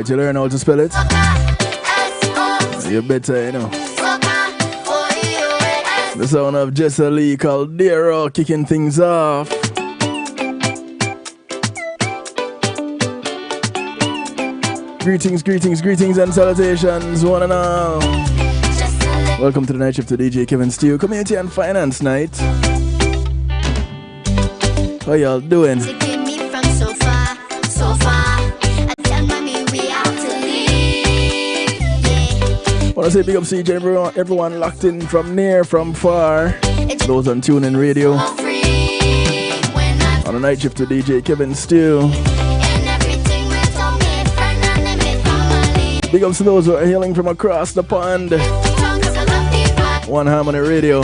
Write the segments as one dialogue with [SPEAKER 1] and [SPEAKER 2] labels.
[SPEAKER 1] Alright, you learn how to spell it? You better, you know. The sound of Jessa Lee called Dero kicking things off. Greetings, greetings, greetings and salutations, one and all. Welcome to the night shift to DJ Kevin Steele Community and Finance Night. How y'all doing? Wanna say big up CJ, everyone locked in from near, from far. Those on TuneIn Radio. On the night shift to DJ Kevin Steele. Big ups to those who are hailing from across the pond. One Harmony Radio.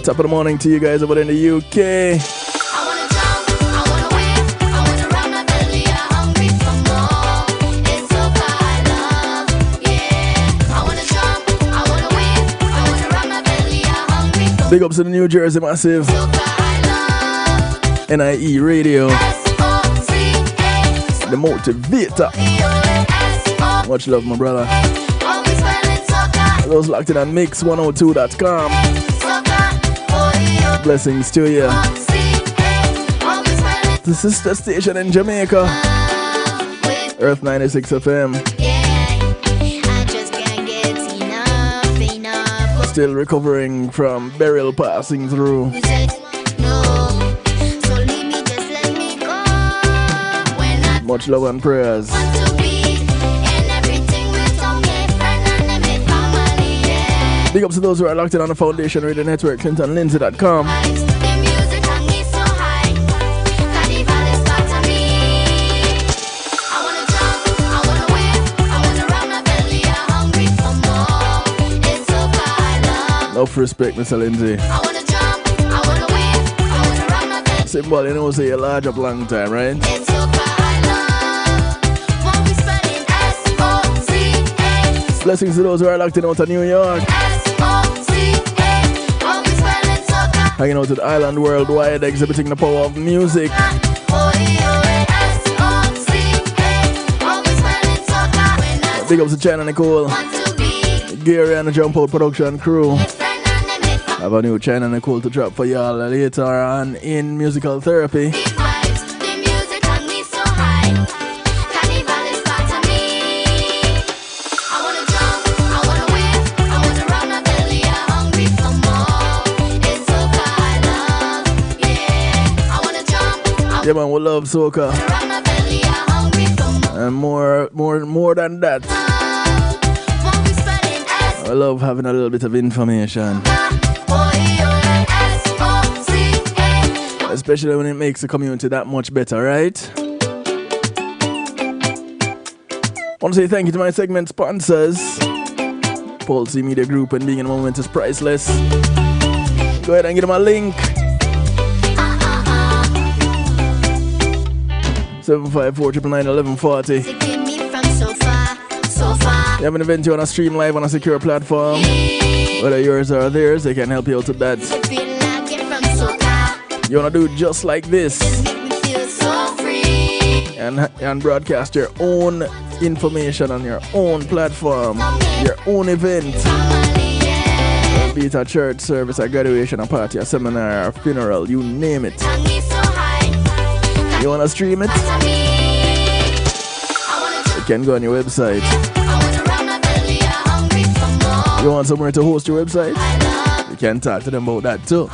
[SPEAKER 1] Top of the morning to you guys over there in the UK. Big ups to the New Jersey Massive. NIE Radio. The Motivator. Much love, my brother. Those locked in on mix102.com. Blessings to you. The sister station in Jamaica. Earth 96 FM. Still recovering from burial passing through. Much love and prayers. Big ups to those who are locked in on the Foundation Radio Network, ClintonLindsay.com. Enough respect, Mr. Lindsay. Symbol, you know, say you large up long time, right? Blessings to those who are locked in out of New York. Hanging out with Island Worldwide, exhibiting the power of music. Big ups to China Nicole, Gary and the Jump Out production crew. I have a new China Nicole to drop for y'all later on in Musical Therapy. Yeah man, we love soca. And more than that, I love having a little bit of information. Especially when it makes the community that much better, right? I want to say thank you to my segment sponsors. Paul C Media Group and Being in the Moment is priceless. Go ahead and give them a link. 754-999-1140. You have an event you want to stream live on a secure platform, whether yours or theirs, they can help you out with that. You want to do just like this and broadcast your own information on your own platform, your own event, be it a church service, a graduation, a party, a seminar, a funeral, you name it. You want to stream it? You can go on your website. You want somewhere to host your website? You can talk to them about that too.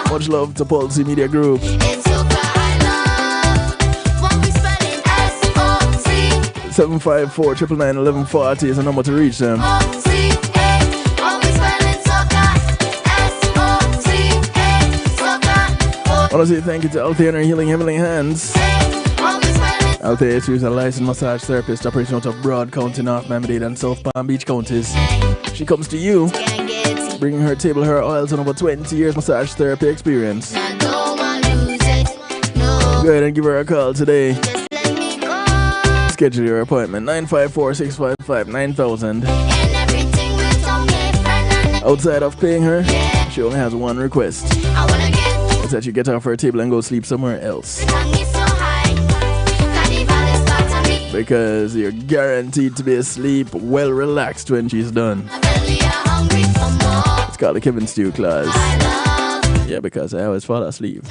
[SPEAKER 1] Much love to Paul C Media Group. 754-999-1140 is the number to reach them. I want to say thank you to Althea Healing Heavenly Hands. Althea is a licensed massage therapist operating out of Broad County, North Miami-Dade and South Palm Beach counties. She comes to you, bringing her table, her oils, and over 20 years massage therapy experience. Go ahead and give her a call today. Schedule your appointment, 954-655-9000. Outside of paying her, she only has one request. It's that you get off her table and go sleep somewhere else. because you're guaranteed to be asleep, well relaxed when she's done. It's called the Kevin Stew clause. Yeah, because I always fall asleep.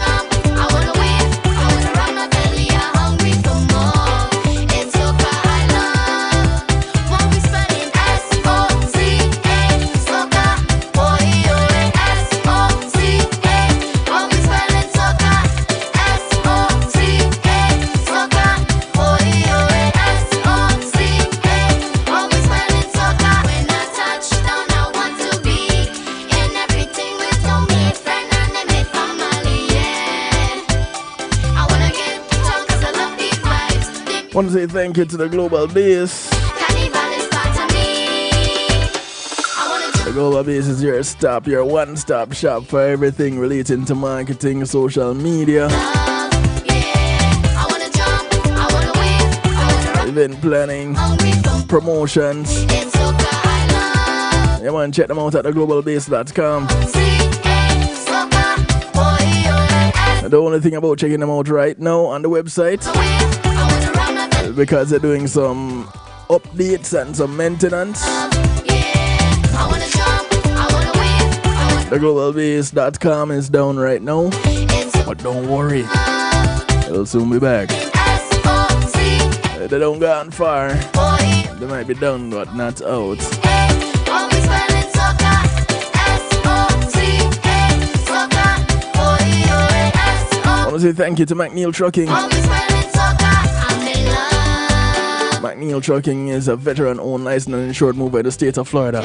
[SPEAKER 1] Want to say thank you to the Global Base. The Global Base is your stop, your one-stop shop for everything relating to marketing, social media, event planning, promotions. You want to check them out at theglobalbase.com. The only thing about checking them out right now on the website, because they're doing some updates and some maintenance. Theglobalbase.com is down right now, but don't worry, it'll soon be back. They don't go on far. They might be down, but not out. I want to say thank you to McNeil Trucking. McNeil Trucking is a veteran-owned, licensed and insured move by the state of Florida.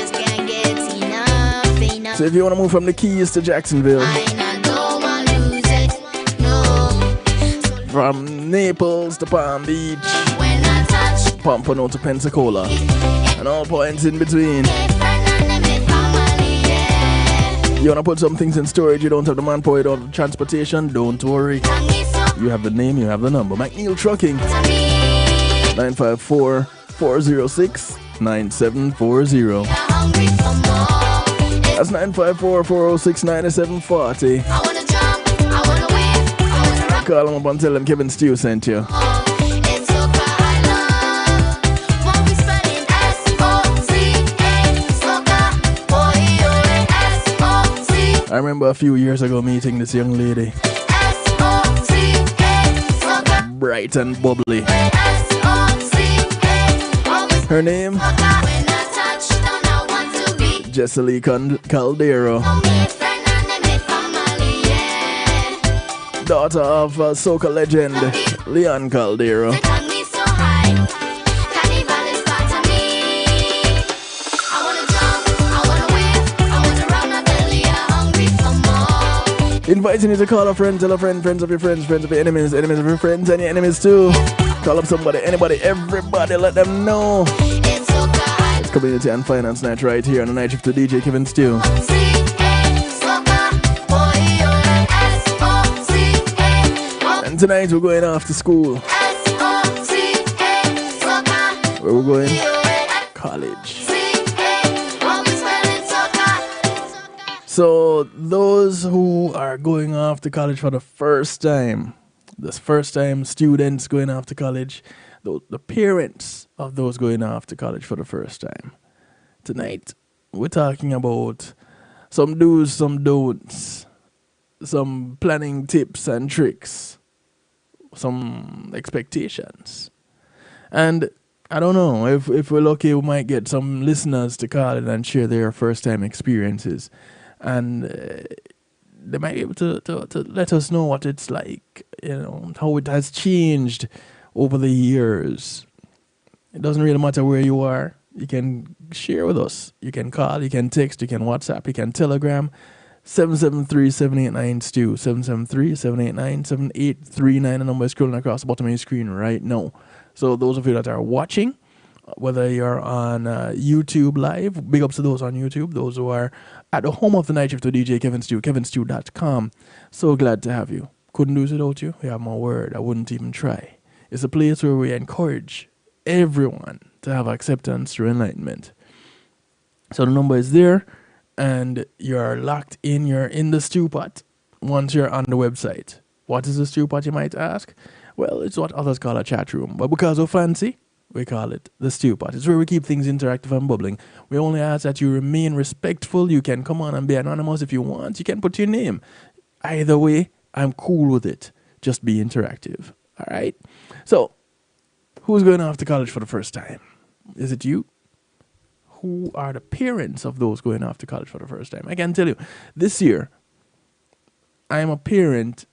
[SPEAKER 1] So if you want to move from the Keys to Jacksonville, from Naples to Palm Beach, Pompano to Pensacola, and all points in between, you want to put some things in storage, you don't have the manpower, you don't have the transportation, don't worry. You have the name, you have the number. McNeil Trucking. 954-406-9740. That's 954-406-9740. Call them up and tell them Kevin Stew sent you. I remember a few years ago meeting this young lady. Bright and bubbly. Her name? Jessely Caldero. Daughter of soca legend Leon Caldero. Inviting you to call a friend, tell a friend, friends of your friends, friends of your enemies, enemies of your friends, and your enemies too. Call up somebody, anybody, everybody, let them know. It's Community and Finance Night right here on the night shift to DJ Kevin Stew. And tonight we're going off to school. Where we're going? College. So those who are going off to college for the first time, this first time students going off to college, the parents of those going off to college for the first time. Tonight, we're talking about some do's, some don'ts, some planning tips and tricks, some expectations. And I don't know, if we're lucky, we might get some listeners to call in and share their first time experiences. And they might be able to let us know what it's like, you know, how it has changed over the years. It doesn't really matter where you are. You can share with us. You can call, you can text, you can WhatsApp, you can Telegram. 773-789-STEW. 773-789-7839. The number is scrolling across the bottom of your screen right now. So those of you that are watching, whether you're on YouTube Live, big ups to those on YouTube, those who are at the home of the night shift with DJ Kevin Stew, kevinstew.com. So glad to have you. Couldn't do it without you. You have my word. I wouldn't even try. It's a place where we encourage everyone to have acceptance through enlightenment. So the number is there, and you're locked in. You're in the stew pot once you're on the website. What is the stew pot, you might ask? Well, it's what others call a chat room. But because we're fancy, We call it the stew pot. It's where we keep things interactive and bubbling. We only ask that you remain respectful. You can come on and be anonymous if you want. You can put your name. Either way, I'm cool with it. Just be interactive. All right? So, who's going off to college for the first time? Is it you? Who are the parents of those going off to college for the first time? I can tell you, this year, I am a parent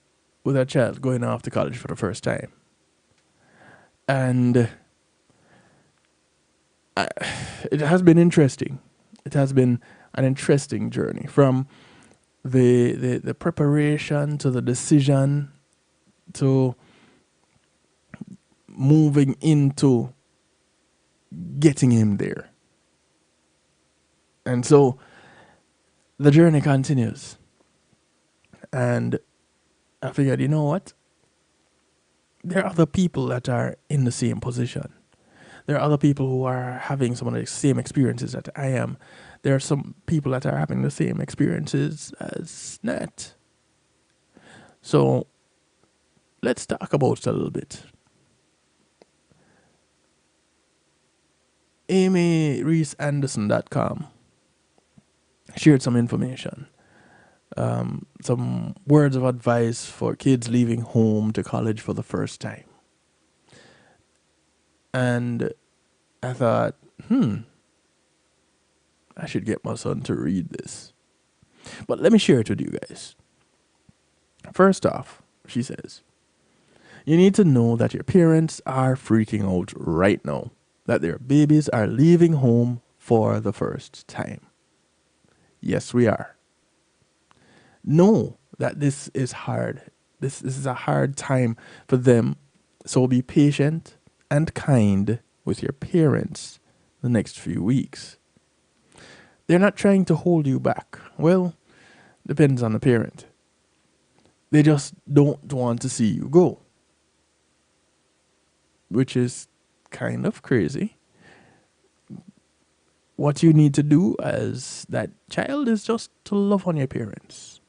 [SPEAKER 1] with a child going off to college for the first time. And it has been interesting. It has been an interesting journey from the preparation to the decision to moving into getting him there. And so the journey continues. And I figured, you know what? There are other people that are in the same position. There are other people who are having some of the same experiences that I am. There are some people that are having the same experiences as Nat. So let's talk about it a little bit. AmyReeseAnderson.com shared some information, some words of advice for kids leaving home to college for the first time. And I thought, I should get my son to read this. But let me share it with you guys. First off, she says, you need to know that your parents are freaking out right now, that their babies are leaving home for the first time. Yes, we are. Know that this is hard. This is a hard time for them. So be patient and kind with your parents the next few weeks. They're not trying to hold you back. Well, depends on the parent. They just don't want to see you go, which is kind of crazy. What you need to do as that child is just to love on your parents.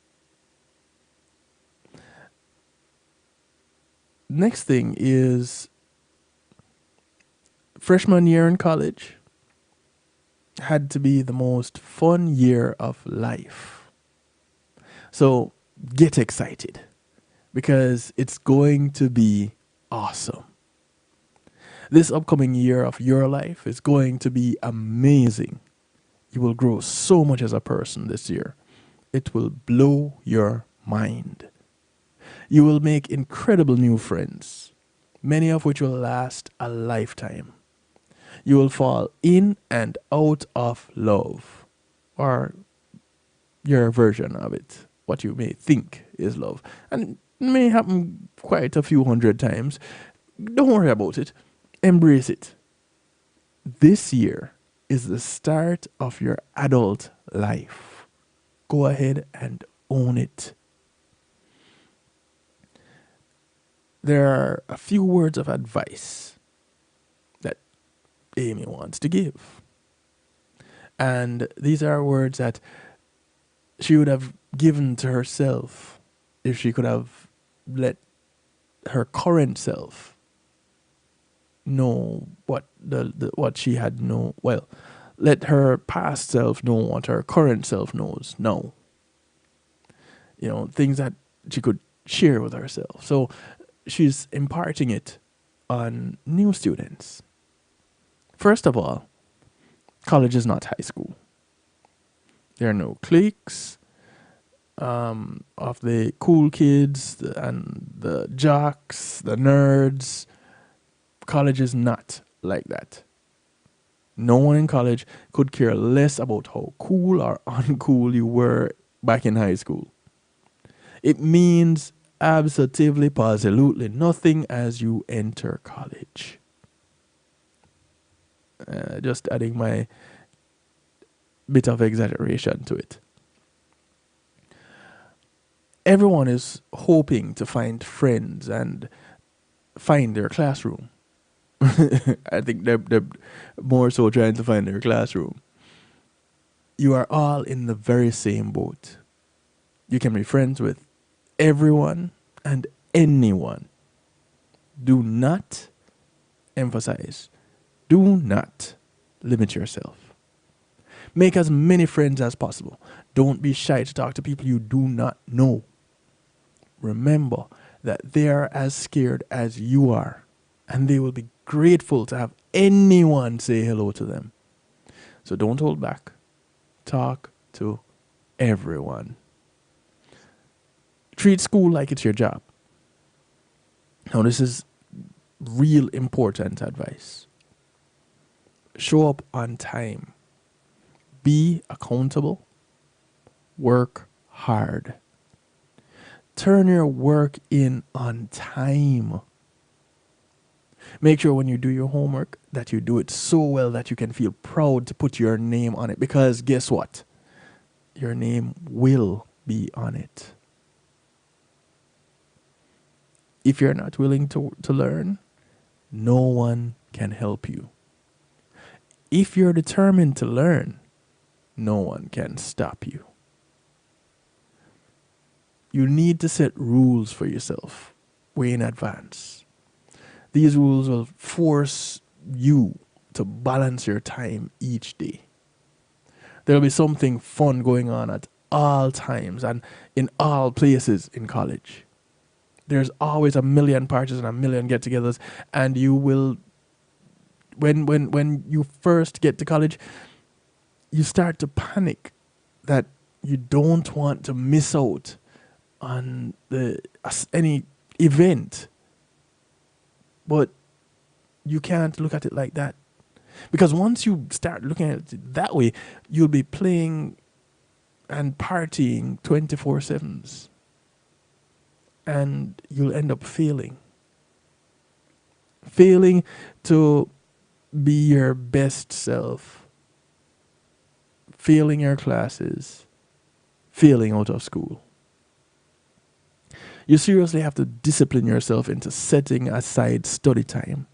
[SPEAKER 1] Next thing is freshman year in college had to be the most fun year of life. So get excited because it's going to be awesome. This upcoming year of your life is going to be amazing. You will grow so much as a person this year. It will blow your mind. You will make incredible new friends, many of which will last a lifetime. You will fall in and out of love, or your version of it, what you may think is love. And it may happen quite a few hundred times. Don't worry about it. Embrace it. This year is the start of your adult life. Go ahead and own it. There are a few words of advice that Amy wants to give. And these are words that she would have given to herself if she could have let her current self know what what she had known. Well, let her past self know what her current self knows now. You know, things that she could share with herself. So she's imparting it on new students. First of all, college is not high school. There are no cliques of the cool kids and the jocks, the nerds. College is not like that. No one in college could care less about how cool or uncool you were back in high school. It means absolutely, positively nothing as you enter college. Just adding my bit of exaggeration to it. Everyone is hoping to find friends and find their classroom. I think they're more so trying to find their classroom. You are all in the very same boat. You can be friends with everyone and anyone. Do not emphasize Do not limit yourself. Make as many friends as possible. Don't be shy to talk to people you do not know. Remember that they are as scared as you are, and they will be grateful to have anyone say hello to them. So don't hold back. Talk to everyone. Treat school like it's your job. Now, this is real important advice. Show up on time. Be accountable. Work hard. Turn your work in on time. Make sure when you do your homework that you do it so well that you can feel proud to put your name on it. Because guess what? Your name will be on it. If you're not willing to learn, no one can help you. If you're determined to learn, no one can stop you. You need to set rules for yourself way in advance. These rules will force you to balance your time each day. There'll be something fun going on at all times and in all places in college. There's always a million parties and a million get-togethers, and you will, when you first get to college, you start to panic that you don't want to miss out on any event. But you can't look at it like that. Because once you start looking at it that way, you'll be playing and partying 24/7s. And you'll end up failing. Failing to be your best self. Failing your classes. Failing out of school. You seriously have to discipline yourself into setting aside study time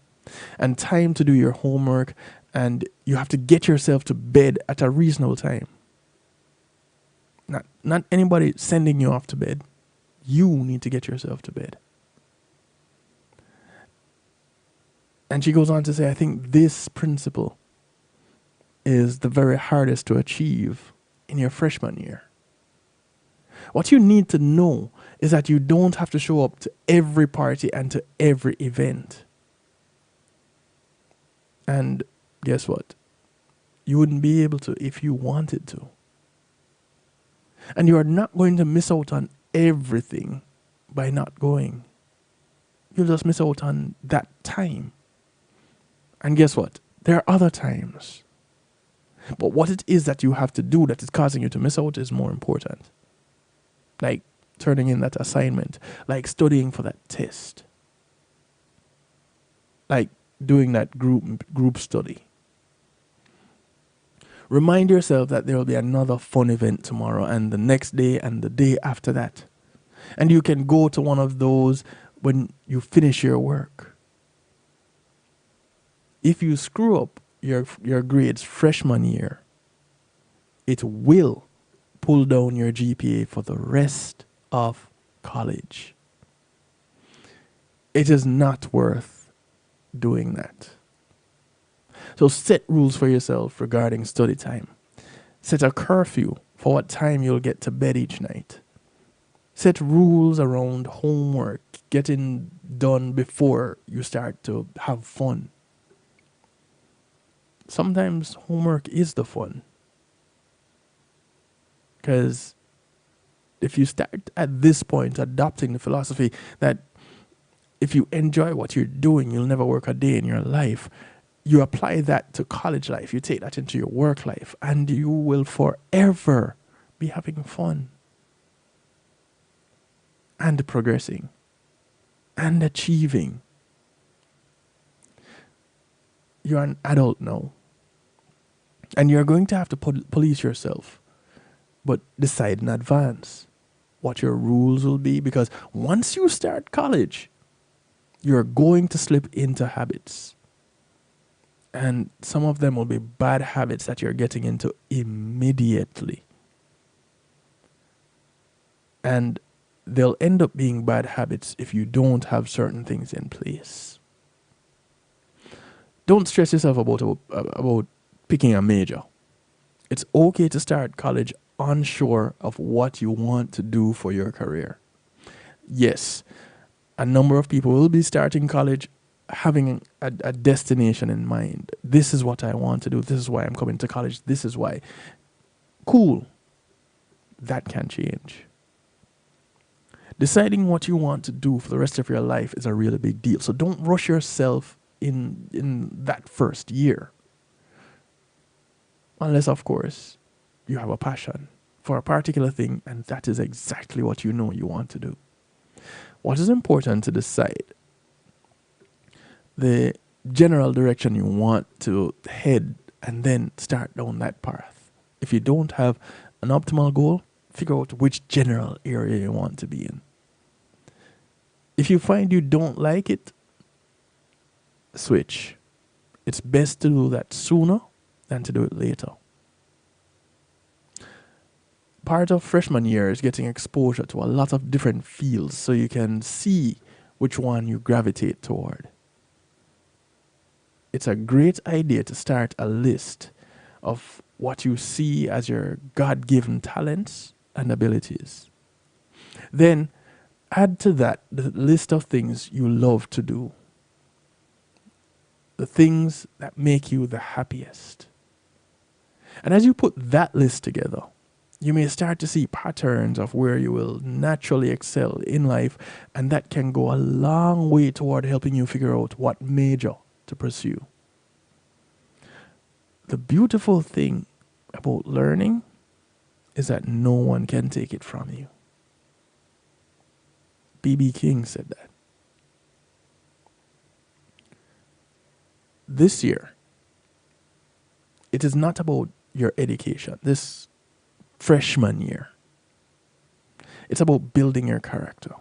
[SPEAKER 1] and time to do your homework, and you have to get yourself to bed at a reasonable time. Not anybody sending you off to bed. You need to get yourself to bed. And she goes on to say, I think this principle is the very hardest to achieve in your freshman year. What you need to know is that you don't have to show up to every party and to every event. And guess what? You wouldn't be able to if you wanted to. And you are not going to miss out on everything by not going. You'll just miss out on that time. And guess what? There are other times. But what it is that you have to do that is causing you to miss out is more important. Like turning in that assignment, like studying for that test, like doing that group study. Remind yourself that there will be another fun event tomorrow and the next day and the day after that. And you can go to one of those when you finish your work. If you screw up your grades freshman year, it will pull down your GPA for the rest of college. It is not worth doing that. So set rules for yourself regarding study time. Set a curfew for what time you'll get to bed each night. Set rules around homework, getting done before you start to have fun. Sometimes homework is the fun. Because if you start at this point adopting the philosophy that if you enjoy what you're doing, you'll never work a day in your life, you apply that to college life, you take that into your work life, and you will forever be having fun and progressing and achieving. You're an adult now, and you're going to have to police yourself, but decide in advance what your rules will be, because once you start college, you're going to slip into habits. And some of them will be bad habits that you're getting into immediately. And they'll end up being bad habits if you don't have certain things in place. Don't stress yourself about picking a major. It's okay to start college unsure of what you want to do for your career. Yes, a number of people will be starting college having a destination in mind. This is what I want to do. This is why I'm coming to college. This is why. Cool. That can change. Deciding what you want to do for the rest of your life is a really big deal. So don't rush yourself in that first year. Unless, of course, you have a passion for a particular thing and that is exactly what you know you want to do. What is important to decide? The general direction you want to head and then start down that path. If you don't have an optimal goal, figure out which general area you want to be in. If you find you don't like it, switch. It's best to do that sooner than to do it later. Part of freshman year is getting exposure to a lot of different fields so you can see which one you gravitate toward. It's a great idea to start a list of what you see as your God-given talents and abilities. Then add to that the list of things you love to do. The things that make you the happiest. And as you put that list together, you may start to see patterns of where you will naturally excel in life, and that can go a long way toward helping you figure out what major to pursue. The beautiful thing about learning is that no one can take it from you. B.B. King said that. This year, it is not about your education. This freshman year, it's about building your character.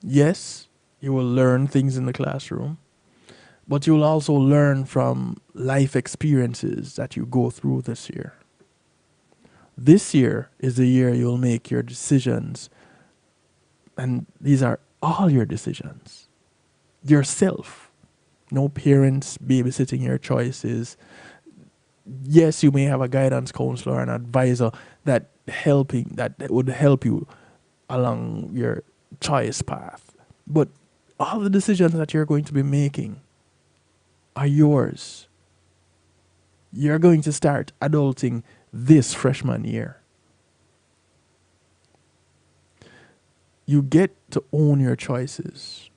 [SPEAKER 1] Yes, you will learn things in the classroom, but you'll also learn from life experiences that you go through this year. This year is the year you'll make your decisions, and these are all your decisions. Yourself. No parents babysitting your choices. Yes, you may have a guidance counselor and advisor that would help you along your choice path. But all the decisions that you're going to be making are yours. You're going to start adulting this freshman year. You get to own your choices.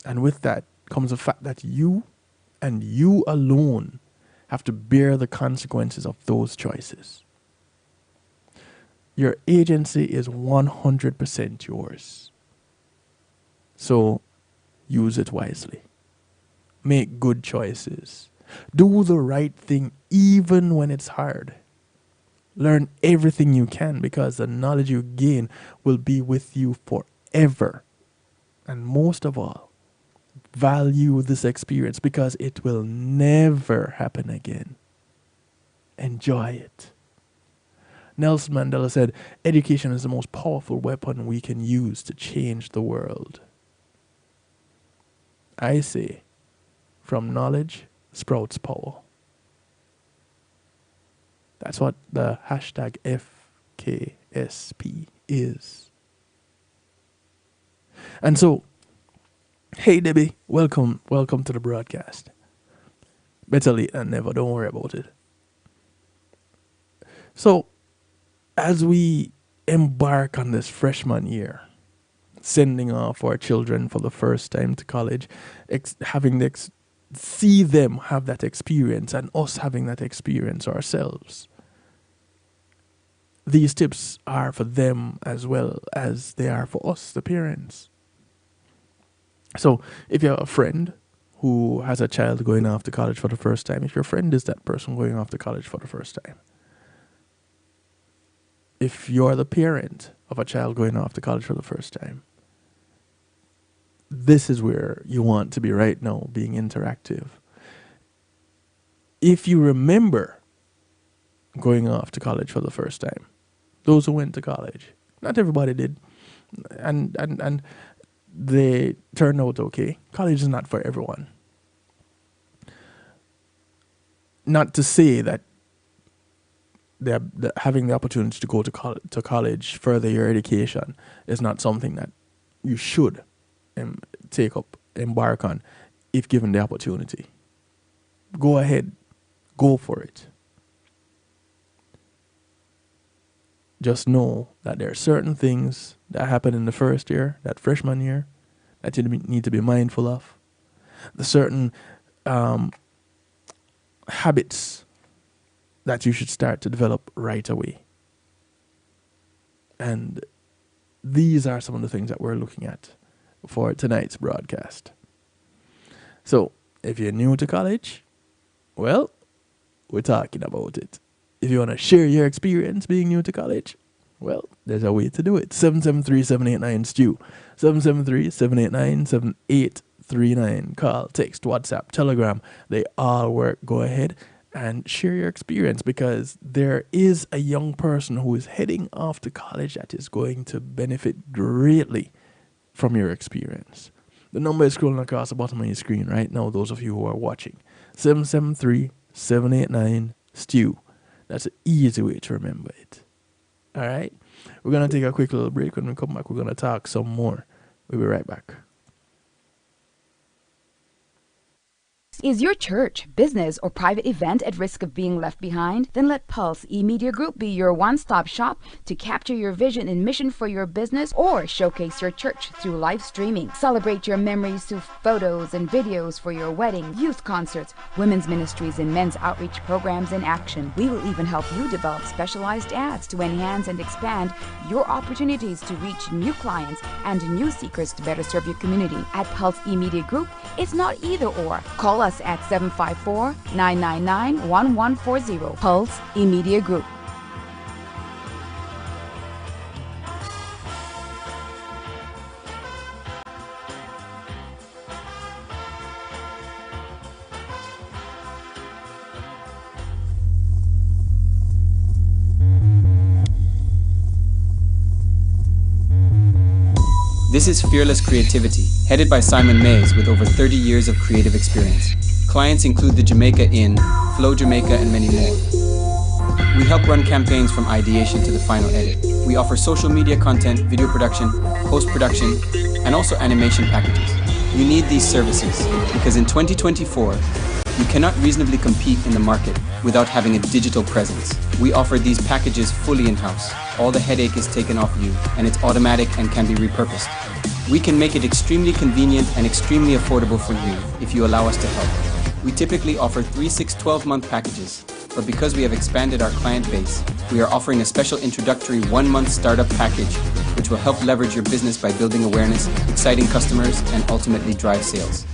[SPEAKER 1] And with that comes the fact that you and you alone have to bear the consequences of those choices. Your agency is 100% yours. So use it wisely. Make good choices. Do the right thing even when it's hard. Learn everything you can because the knowledge you gain will be with you forever. And most of all, value this experience because it will never happen again. Enjoy it. Nelson Mandela said, education is the most powerful weapon we can use to change the world. I say, from knowledge sprouts power. That's what the hashtag FKSP is. And so, hey Debbie, welcome to the broadcast. Better late than never, don't worry about it. So, as we embark on this freshman year, sending off our children for the first time to college, see them have that experience and us having that experience ourselves. These tips are for them as well as they are for us, the parents. So if you have a friend who has a child going off to college for the first time, if your friend is that person going off to college for the first time, if you're the parent of a child going off to college for the first time, this is where you want to be right now, being interactive. If you remember going off to college for the first time, those who went to college, not everybody did, and they turned out okay. College is not for everyone. not to say that having the opportunity to go to college, further your education, is not something that you should embark on if given the opportunity. Go ahead, go for it. Just know that there are certain things that happen in the first year, that freshman year, that you need to be mindful of. The certain habits that you should start to develop right away. And these are some of the things that we're looking at for tonight's broadcast. So, if you're new to college, well, we're talking about it. If you want to share your experience being new to college, well, there's a way to do it. 773-789-STEW. 773-789-7839. Call, text, WhatsApp, Telegram. They all work. Go ahead and share your experience, because there is a young person who is heading off to college that is going to benefit greatly from your experience. The number is scrolling across the bottom of your screen right now, those of you who are watching. 773-789-STEW. That's an easy way to remember it. All right? We're going to take a quick little break. When we come back, we're going to talk some more. We'll be right back.
[SPEAKER 2] Is your church, business, or private event at risk of being left behind? Then let Pulse eMedia Group be your one-stop shop to capture your vision and mission for your business or showcase your church through live streaming. Celebrate your memories through photos and videos for your wedding, youth concerts, women's ministries, and men's outreach programs in action. We will even help you develop specialized ads to enhance and expand your opportunities to reach new clients and new seekers to better serve your community. At Pulse eMedia Group, it's not either or. Call us at 754-999-1140. Pulse eMedia Group.
[SPEAKER 3] This is Fearless Creativity, headed by Simon Mays with over 30 years of creative experience. Clients include the Jamaica Inn, Flow Jamaica, and many more. We help run campaigns from ideation to the final edit. We offer social media content, video production, post-production, and also animation packages. You need these services because in 2024, you cannot reasonably compete in the market without having a digital presence. We offer these packages fully in-house. All the headache is taken off you, and it's automatic and can be repurposed. We can make it extremely convenient and extremely affordable for you if you allow us to help. We typically offer 3, 6, 12-month packages, but because we have expanded our client base, we are offering a special introductory 1-month startup package, which will help leverage your business by building awareness, exciting customers, and ultimately drive sales.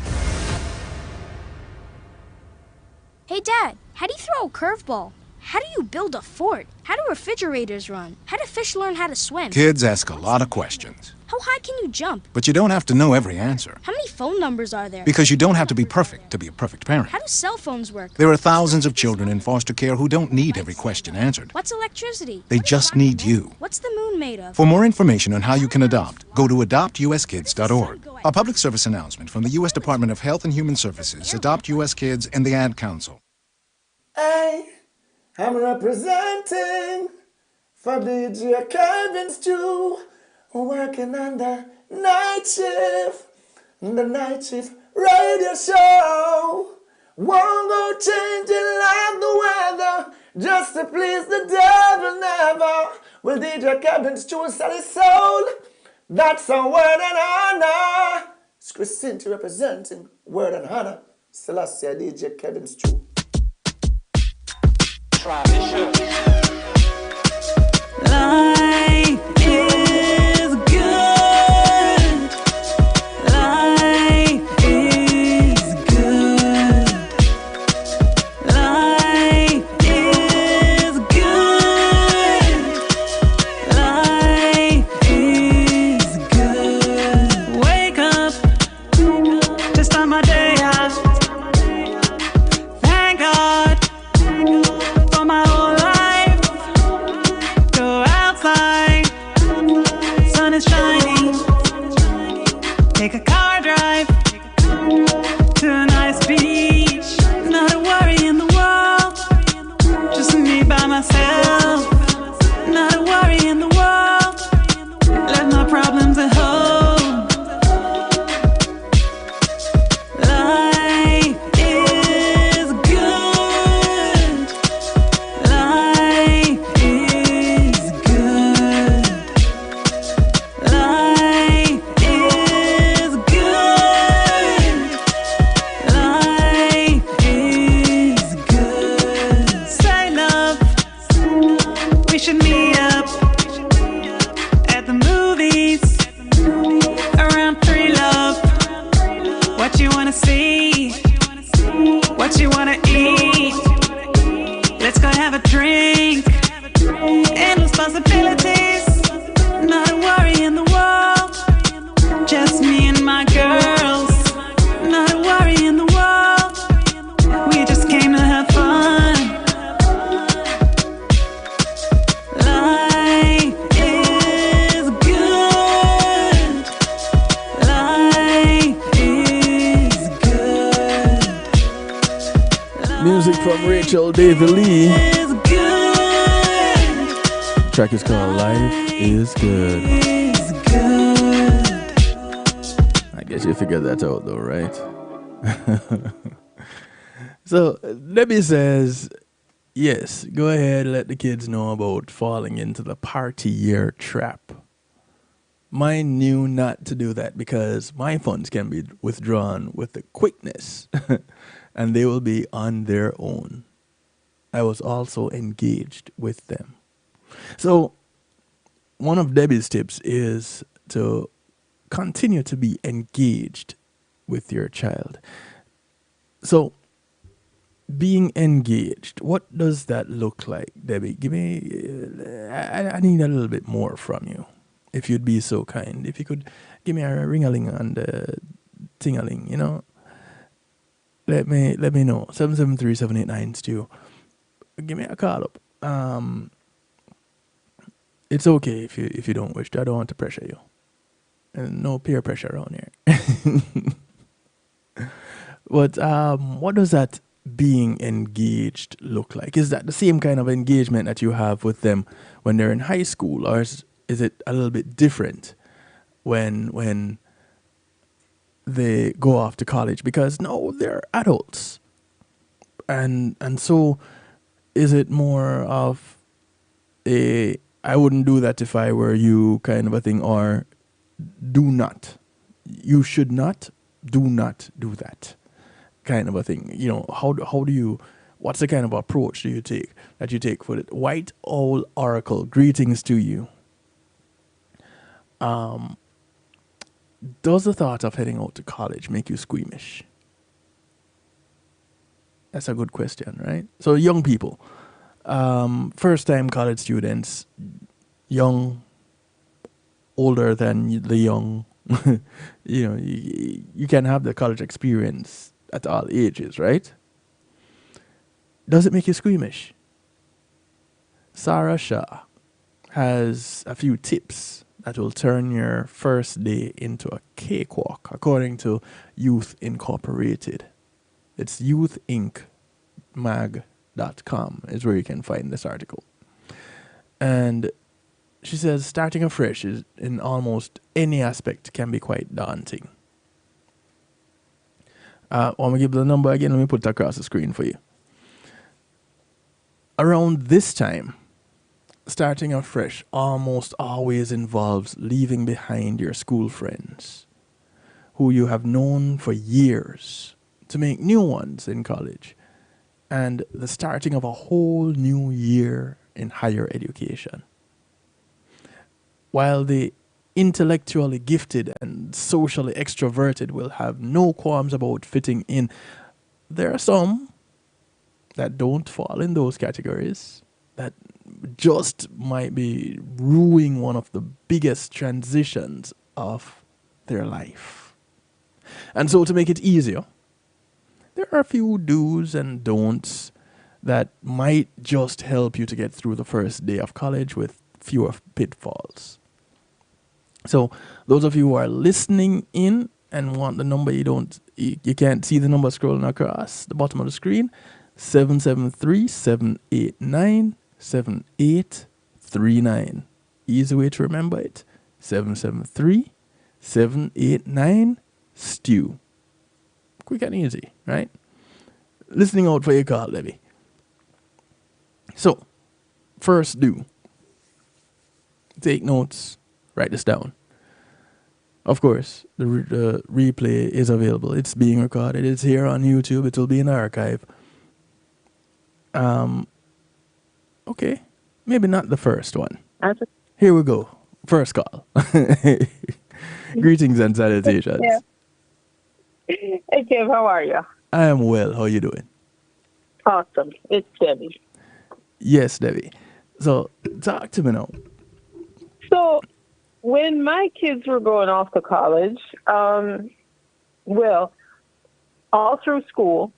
[SPEAKER 4] Hey Dad, how do you throw a curveball? How do you build a fort? How do refrigerators run? How do fish learn how to swim?
[SPEAKER 5] Kids ask a lot of questions.
[SPEAKER 4] How high can you jump?
[SPEAKER 5] But you don't have to know every answer.
[SPEAKER 4] How many phone numbers are there?
[SPEAKER 5] Because you don't have to be perfect to be a perfect parent.
[SPEAKER 4] How do cell phones work?
[SPEAKER 5] There are thousands of children in foster care who don't need every question answered.
[SPEAKER 4] What's electricity?
[SPEAKER 5] They just need you.
[SPEAKER 4] What's the moon made of?
[SPEAKER 5] For more information on how you can adopt, go to adoptuskids.org. A public service announcement from the U.S. Department of Health and Human Services, Adopt U.S. Kids, and the Ad Council.
[SPEAKER 6] Hey, I'm representing for DJ Kevin Stew, working on the night shift radio show. Won't go changing like the weather, just to please the devil never. Will DJ Kevin Stew sell his soul? That's a word and honor. It's Christine representing word and honor. Selassie DJ Kevin Stew.
[SPEAKER 7] Life is good. Life is good. Life is good. Life is good. Wake up to start my day out. Thank God for my whole life. a worry in the world. Left my problems at home. Life is good. Life is good. Life is good. Life is good. Say love, we should meet up at the movies around 3 love. What you wanna see? What you wanna eat? Let's go have a drink. Endless possibilities. Not a worry in the world. Just me and my girls. Not a worry in the world. We just came to have fun. Life is good. Life is good.
[SPEAKER 1] Music from Rachel David Lee.
[SPEAKER 7] Is good.
[SPEAKER 1] The track is called Life is Good.
[SPEAKER 7] Is good.
[SPEAKER 1] I guess you figured that out though, right? So Debbie says, yes, go ahead, let the kids know about falling into the party year trap. Mine knew not to do that because my funds can be withdrawn with the quickness and they will be on their own. I was also engaged with them. So one of Debbie's tips is to continue to be engaged with your child. So being engaged, what does that look like, Debbie? Give me, I need a little bit more from you, if you'd be so kind. If you could give me a ring-a-ling and a ting-a-ling, you know. Let me know. 773-789-STEW. Give me a call up. It's okay if you don't wish to. I don't want to pressure you. And no peer pressure around here. But what does that being engaged look like? Is that the same kind of engagement that you have with them when they're in high school, or is it a little bit different when they go off to college? Because now they're adults, and so is it more of a I wouldn't do that if I were you kind of a thing, or do not, you should not, do not do that kind of a thing? You know, how do you, what's the kind of approach you take for it? White Owl Oracle, greetings to you. Does the thought of heading out to college make you squeamish? That's a good question, right? So young people, first time college students, young, older than the young, you know, you can have the college experience at all ages, right? Does it make you squeamish? Sarah Shah has a few tips that will turn your first day into a cakewalk, according to Youth Incorporated. It's youthincmag.com is where you can find this article. And she says starting afresh is in almost any aspect can be quite daunting. I'm going to give the number again. Let me put it across the screen for you. Around this time, starting afresh almost always involves leaving behind your school friends who you have known for years to make new ones in college, and the starting of a whole new year in higher education. While the intellectually gifted and socially extroverted will have no qualms about fitting in, there are some that don't fall in those categories that just might be ruining one of the biggest transitions of their life. And so to make it easier, there are a few do's and don'ts that might just help you to get through the first day of college with fewer pitfalls. So those of you who are listening in and want the number, you can't see the number scrolling across the bottom of the screen, 773-789-7838. 773-7739. Easy way to remember it. 773-789-STEW. Quick and easy, right? Listening out for your call, Debbie. So, first do. Take notes. Write this down. Of course, the replay is available. It's being recorded. It's here on YouTube. It will be in the archive. Okay. Maybe not the first one. Here we go. First call. Greetings and salutations.
[SPEAKER 8] Yeah. Hey, Kim, how are you?
[SPEAKER 1] I am well. How you doing?
[SPEAKER 8] Awesome. It's Debbie.
[SPEAKER 1] Yes, Debbie. So, talk to me now.
[SPEAKER 8] So, when my kids were going off to college, well, all through school,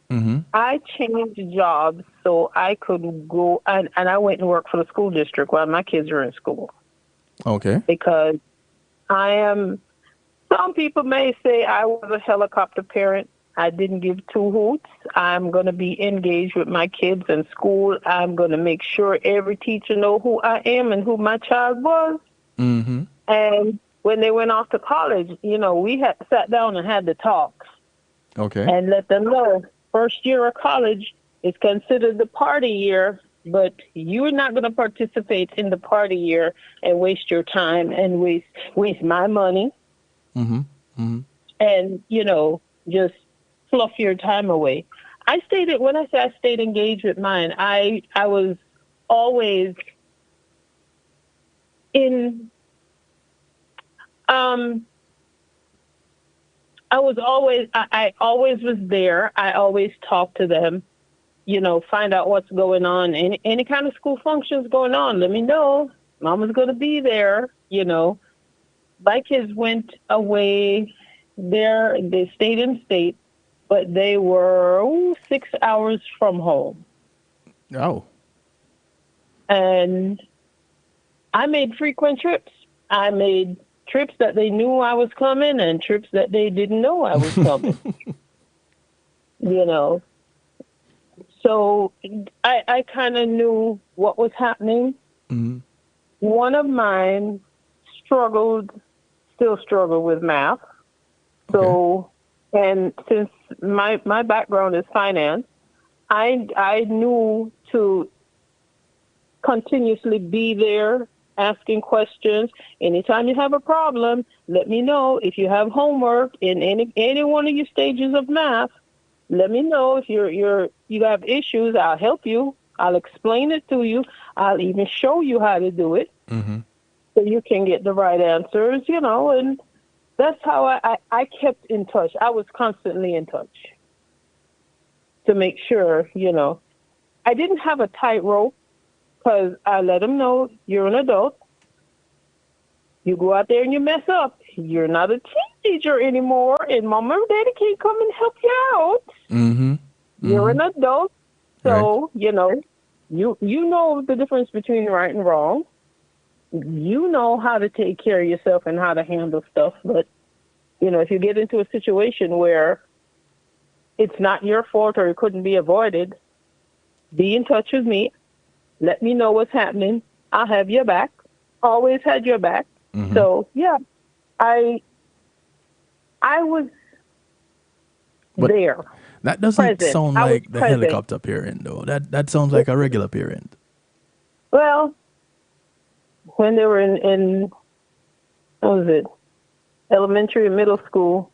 [SPEAKER 8] I changed jobs so I could go, and I went and worked for the school district while my kids were in school.
[SPEAKER 1] Okay.
[SPEAKER 8] Because some people may say I was a helicopter parent. I didn't give two hoots. I'm going to be engaged with my kids in school. I'm going to make sure every teacher know who I am and who my child was.
[SPEAKER 1] Mm-hmm.
[SPEAKER 8] And when they went off to college, we had sat down and had the talks.
[SPEAKER 1] Okay.
[SPEAKER 8] And let them know first year of college is considered the party year, but you're not going to participate in the party year and waste your time and waste my money.
[SPEAKER 1] Mm-hmm. Mm-hmm.
[SPEAKER 8] And, just fluff your time away. When I say I stayed engaged with mine, I was always in, I always was there. I always talked to them, find out what's going on. Any kind of school functions going on, let me know. Mama's going to be there, My kids went away there. They stayed in state, but they were 6 hours from home.
[SPEAKER 1] Oh.
[SPEAKER 8] And I made frequent trips. I made trips that they knew I was coming and trips that they didn't know I was coming. So I kind of knew what was happening.
[SPEAKER 1] Mm-hmm.
[SPEAKER 8] One of mine still struggled with math. So, and since my background is finance, I knew to continuously be there, asking questions. Anytime you have a problem, let me know. If you have homework in any one of your stages of math, let me know. If you have issues, I'll help you. I'll explain it to you. I'll even show you how to do it, so you can get the right answers. And that's how I kept in touch. I was constantly in touch to make sure. I didn't have a tightrope. Because I let them know you're an adult. You go out there and you mess up. You're not a teenager anymore, and Mama or Daddy can't come and help you out.
[SPEAKER 1] Mm-hmm.
[SPEAKER 8] You're an adult, so you know the difference between right and wrong. You know how to take care of yourself and how to handle stuff. But if you get into a situation where it's not your fault or it couldn't be avoided, be in touch with me. Let me know what's happening. I'll have your back. Always had your back.
[SPEAKER 1] Mm-hmm.
[SPEAKER 8] So, yeah, I was there.
[SPEAKER 1] That doesn't sound like the
[SPEAKER 8] present.
[SPEAKER 1] helicopter parent, though. That sounds like a regular parent.
[SPEAKER 8] Well, when they were in what was it, elementary and middle school,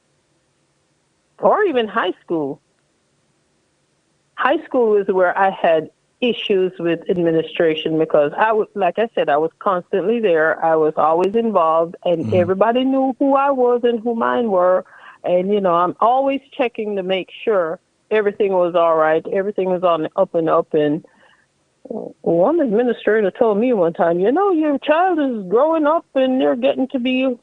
[SPEAKER 8] or even high school. High school is where I had issues with administration because like I said, I was constantly there. I was always involved, and everybody knew who I was and who mine were. And, I'm always checking to make sure everything was all right. Everything was on the up and up. And one administrator told me one time, your child is growing up and they're getting to be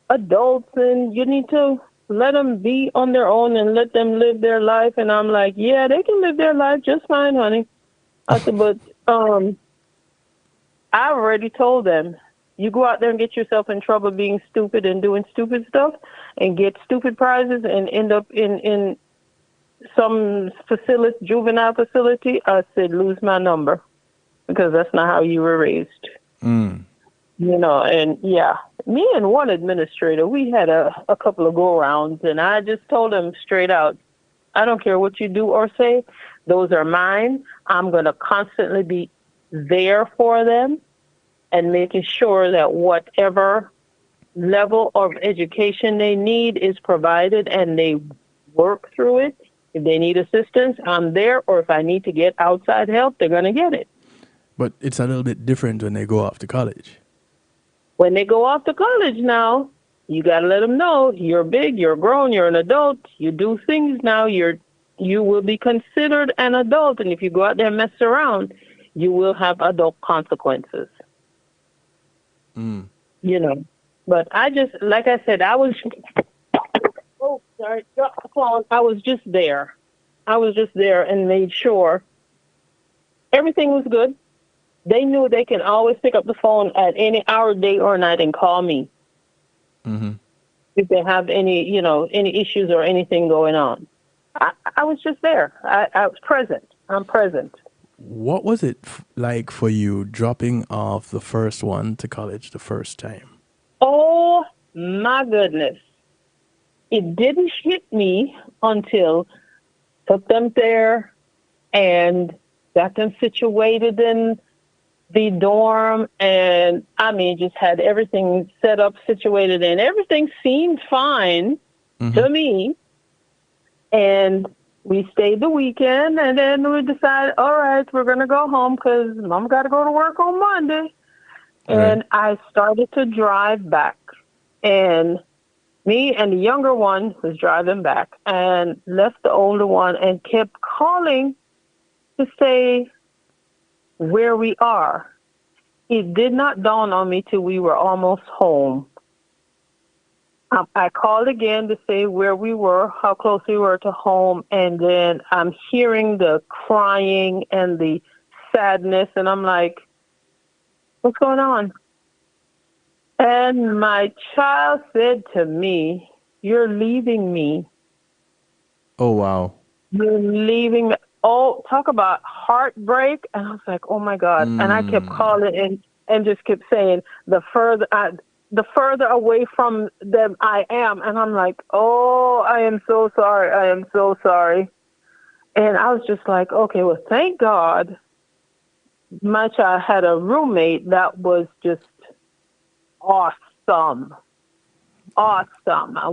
[SPEAKER 8] adults, and you need to let them be on their own and let them live their life. And I'm like, yeah, they can live their life just fine, honey. I said, but I already told them, you go out there and get yourself in trouble being stupid and doing stupid stuff and get stupid prizes and end up in some juvenile facility. I said, lose my number, because that's not how you were raised.
[SPEAKER 1] Mm.
[SPEAKER 8] And yeah, me and one administrator, we had a couple of go-rounds, and I just told him straight out, I don't care what you do or say, those are mine. I'm going to constantly be there for them and making sure that whatever level of education they need is provided and they work through it. If they need assistance, I'm there, or if I need to get outside help, they're going to get it.
[SPEAKER 1] But it's a little bit different when they go off to college.
[SPEAKER 8] When they go off to college now, you got to let them know you're big, you're grown, you're an adult. You do things now. You will be considered an adult, and if you go out there and mess around, you will have adult consequences.
[SPEAKER 1] Mm.
[SPEAKER 8] But I just, like I said, I was. Oh, sorry, drop the phone. I was just there. I was just there and made sure everything was good. They knew they can always pick up the phone at any hour, day, or night and call me if they have any issues or anything going on. I was just there. I was present. I'm present.
[SPEAKER 1] What was it like for you dropping off the first one to college the first time?
[SPEAKER 8] Oh, my goodness. It didn't hit me until took them there and got them situated in the dorm, and just had everything set up, situated, and everything seemed fine to me. And we stayed the weekend, and then we decided, all right, we're going to go home because Mom got to go to work on Monday. And I started to drive back, and me and the younger one was driving back and left the older one and kept calling to say where we are. It did not dawn on me till we were almost home. I called again to say where we were, how close we were to home, and then I'm hearing the crying and the sadness, and I'm like, what's going on? And my child said to me, you're leaving me.
[SPEAKER 1] Oh, wow.
[SPEAKER 8] You're leaving me. Oh, talk about heartbreak. And I was like, oh, my God. And I kept calling and just kept saying, the further away from them I am. And I'm like, oh, I am so sorry. I am so sorry. And I was just like, okay, well, thank God my child had a roommate that was just awesome.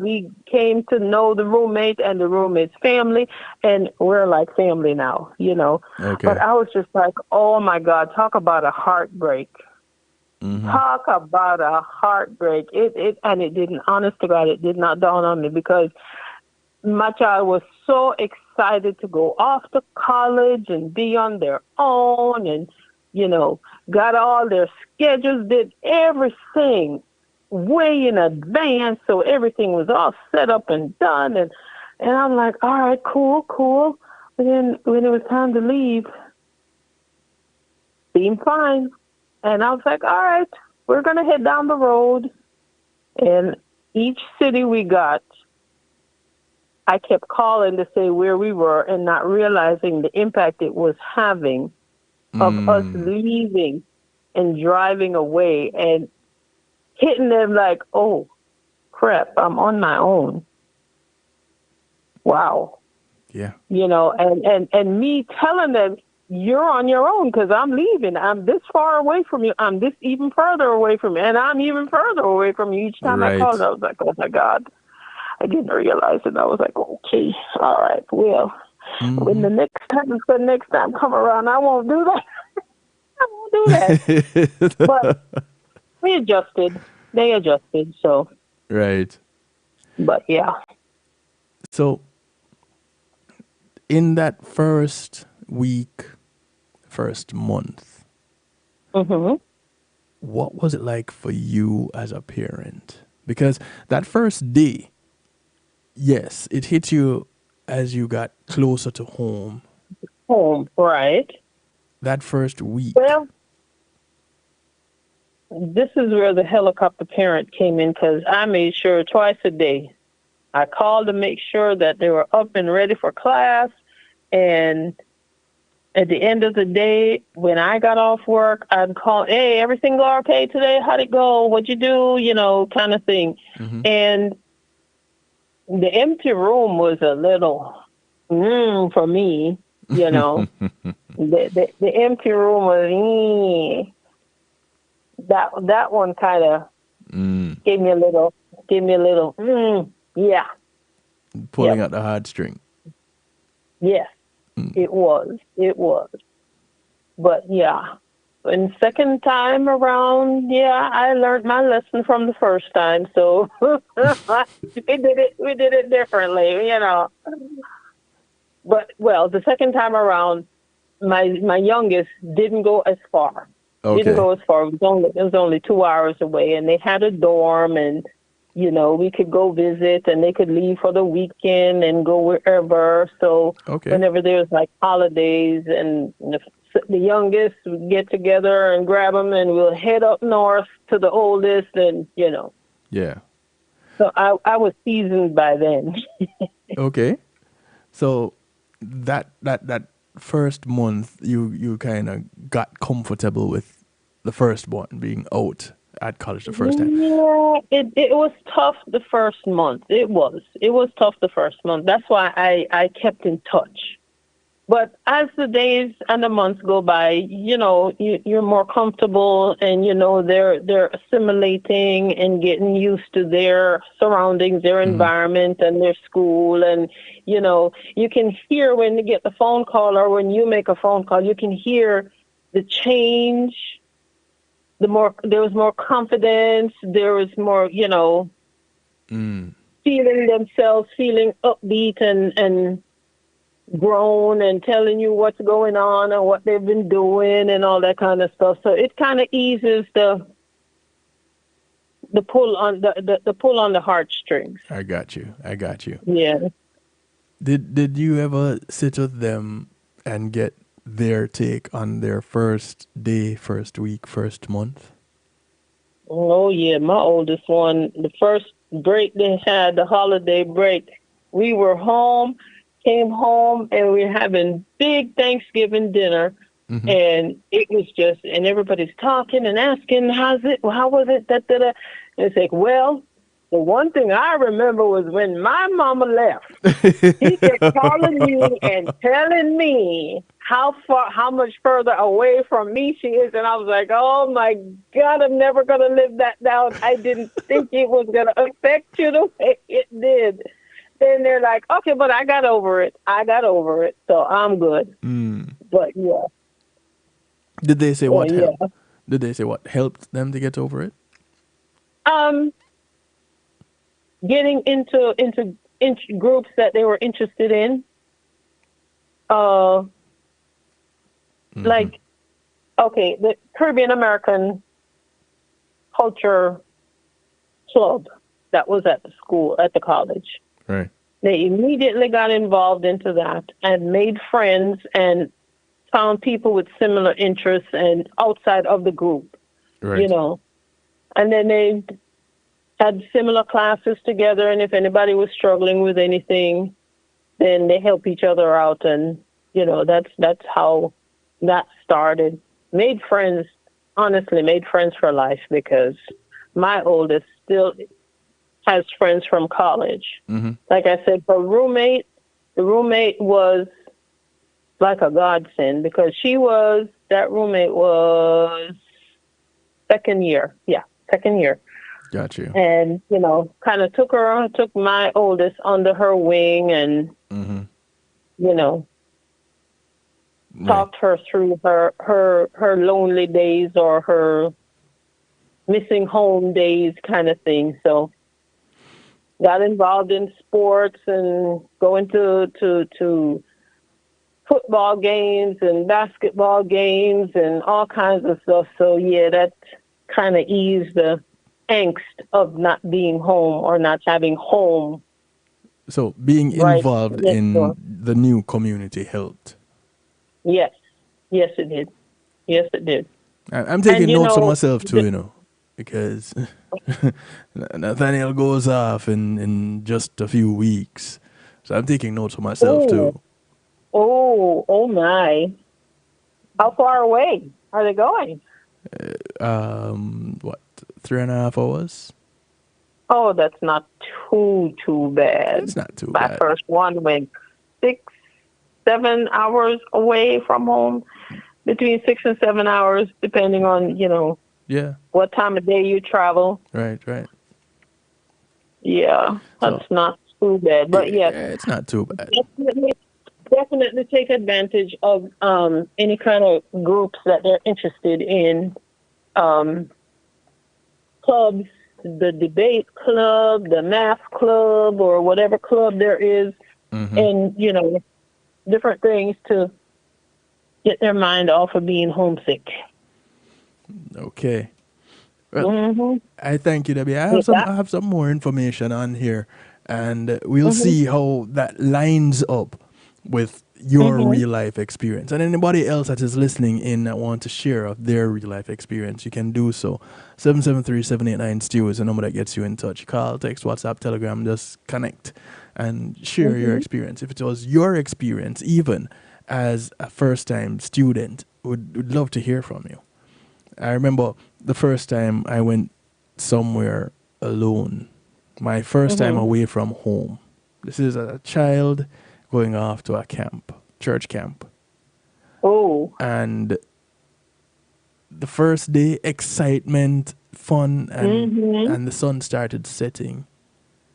[SPEAKER 8] We came to know the roommate and the roommate's family, and we're like family now, Okay. But I was just like, oh, my God, talk about a heartbreak. Talk about a heartbreak. It didn't, honest to God, it did not dawn on me because my child was so excited to go off to college and be on their own and, got all their schedules, did everything way in advance. So everything was all set up and done. And I'm like, all right, cool. But then when it was time to leave, seemed fine. And I was like, all right, we're going to head down the road. And each city we got, I kept calling to say where we were and not realizing the impact it was having of us leaving and driving away and hitting them like, oh, crap, I'm on my own. Wow.
[SPEAKER 1] Yeah.
[SPEAKER 8] And me telling them, you're on your own because I'm leaving. I'm this far away from you. I'm this even further away from you. And I'm even further away from you. Each time I called, I was like, oh, my God. I didn't realize it. I was like, okay, all right, well, when the next time come around, I won't do that. I won't do that. But we adjusted. They adjusted, so.
[SPEAKER 1] Right.
[SPEAKER 8] But, yeah.
[SPEAKER 1] So, in that first week, first month, what was it like for you as a parent? Because that first day, yes, it hit you as you got closer to home.
[SPEAKER 8] Home, right.
[SPEAKER 1] That first week.
[SPEAKER 8] Well, this is where the helicopter parent came in because I made sure twice a day. I called to make sure that they were up and ready for class and at the end of the day, when I got off work, I'd call, hey, everything go okay today? How'd it go? What'd you do? You know, kind of thing.
[SPEAKER 1] Mm-hmm.
[SPEAKER 8] And the empty room was a little for me, you know. the empty room was that one kind of gave me a little yeah.
[SPEAKER 1] Pulling out the heartstring.
[SPEAKER 8] Yes, it was. But yeah, and second time around, yeah, I learned my lesson from the first time. So we did it differently, you know. But well, the second time around, my youngest didn't go as far.
[SPEAKER 1] Okay.
[SPEAKER 8] Didn't go as far. It was only 2 hours away, and they had a dorm, and you know we could go visit, and they could leave for the weekend and go wherever. So whenever there's like holidays, and the youngest would get together and grab them, and we'll head up north to the oldest, and you know.
[SPEAKER 1] Yeah.
[SPEAKER 8] So I was seasoned by then.
[SPEAKER 1] Okay. So that first month you kind of got comfortable with the firstborn being out at college the first time.
[SPEAKER 8] Yeah, it was tough the first month. It was tough the first month. That's why I kept in touch. But as the days and the months go by, you know, you're more comfortable, and you know they're assimilating and getting used to their surroundings, their environment, and their school. And you know, you can hear when you get the phone call or when you make a phone call, you can hear the change. There was more confidence. There was more, you know, feeling themselves, feeling upbeat and grown, and telling you what's going on and what they've been doing and all that kind of stuff. So it kind of eases the pull on the pull on the heartstrings.
[SPEAKER 1] I got you.
[SPEAKER 8] Yeah.
[SPEAKER 1] Did you ever sit with them and get their take on their first day, first week, first month?
[SPEAKER 8] Oh yeah, my oldest one, the first break they had, the holiday break, we were came home, and we were having big Thanksgiving dinner. And it was just, and everybody's talking and asking, how was it? And it's like, well, the one thing I remember was when my mama left, he kept calling me and telling me how much further away from me she is. And I was like, oh my God, I'm never going to live that down. I didn't think it was going to affect you the way it did. Then they're like, okay, but I got over it. So I'm good. But yeah.
[SPEAKER 1] Did they say what helped? Did they say what helped them to get over it?
[SPEAKER 8] Getting into groups that they were interested in. Like, okay, the Caribbean American Culture Club that was at the college.
[SPEAKER 1] Right.
[SPEAKER 8] They immediately got involved into that and made friends and found people with similar interests and outside of the group, you know. And then they had similar classes together, and if anybody was struggling with anything, then they help each other out. And, you know, that's how that started. Made friends for life, because my oldest still has friends from college. Like I said, the roommate was like a godsend, because that roommate was second year.
[SPEAKER 1] Got you.
[SPEAKER 8] And, you know, kind of took my oldest under her wing and, you know, talked her through her lonely days or her missing home days kind of thing. So got involved in sports and going to football games and basketball games and all kinds of stuff. So yeah, that kind of eased the angst of not being home or not having home.
[SPEAKER 1] So being involved in the new community helped.
[SPEAKER 8] Yes, it did.
[SPEAKER 1] I'm taking notes of myself too, you know, because Nathaniel goes off in just a few weeks. So I'm taking notes of myself too.
[SPEAKER 8] Oh my. How far away are they going?
[SPEAKER 1] What, 3.5 hours?
[SPEAKER 8] Oh, that's not too bad.
[SPEAKER 1] It's not too
[SPEAKER 8] My
[SPEAKER 1] bad.
[SPEAKER 8] first one went 6, 7 hours away from home, between 6 and 7 hours, depending on
[SPEAKER 1] Yeah,
[SPEAKER 8] what time of day you travel.
[SPEAKER 1] right, right.
[SPEAKER 8] Yeah,
[SPEAKER 1] So
[SPEAKER 8] that's not too bad. But yes,
[SPEAKER 1] it's not too bad.
[SPEAKER 8] definitely, definitely take advantage of any kind of groups that they're interested in. Um, Clubs, the debate club, the math club, or whatever club there is,
[SPEAKER 1] Hmm.
[SPEAKER 8] and different things to get their mind off of being homesick.
[SPEAKER 1] Okay. Well,
[SPEAKER 8] Hmm.
[SPEAKER 1] I thank you, Debbie.
[SPEAKER 8] With that.
[SPEAKER 1] I have some more information on here, and we'll
[SPEAKER 8] Hmm.
[SPEAKER 1] see how that lines up with your
[SPEAKER 8] Hmm.
[SPEAKER 1] real life experience. And anybody else that is listening in that want to share of their real life experience, you can do so. 773-789-STEW is the number that gets you in touch. Call, text, WhatsApp, Telegram, just connect and share your
[SPEAKER 8] Hmm.
[SPEAKER 1] experience. If it was your experience, even as a first time student, would love to hear from you. I remember the first time I went somewhere alone, my first time
[SPEAKER 8] Hmm.
[SPEAKER 1] away from home. This is a child going off to a camp, church camp.
[SPEAKER 8] Oh.
[SPEAKER 1] And the first day, excitement, fun,
[SPEAKER 8] Hmm.
[SPEAKER 1] and the sun started setting.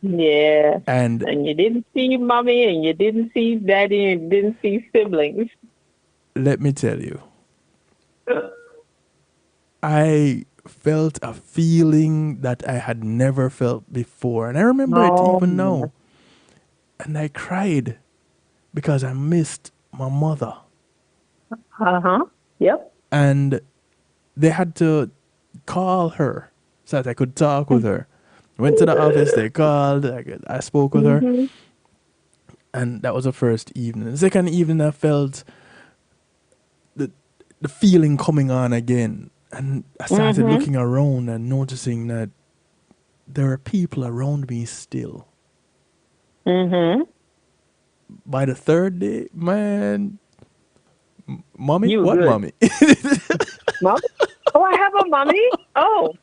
[SPEAKER 8] Yeah.
[SPEAKER 1] And
[SPEAKER 8] And you didn't see mommy, and you didn't see daddy, and you didn't see siblings.
[SPEAKER 1] let me tell you, I felt a feeling that I had never felt before. And I remember it
[SPEAKER 8] Oh.
[SPEAKER 1] even now. And I cried because I missed my mother.
[SPEAKER 8] Uh-huh. Yep.
[SPEAKER 1] And they had to call her so that I could talk with her. Went to the office, they called, I spoke with her,
[SPEAKER 8] Hmm.
[SPEAKER 1] and that was the first evening. The second evening, I felt the, the feeling coming on again. And I started
[SPEAKER 8] Hmm.
[SPEAKER 1] looking around and noticing that there are people around me still.
[SPEAKER 8] Hmm.
[SPEAKER 1] By the third day, man, mommy?
[SPEAKER 8] You were
[SPEAKER 1] What
[SPEAKER 8] good.
[SPEAKER 1] mommy?
[SPEAKER 8] Mommy? Oh, I have a mommy? Oh.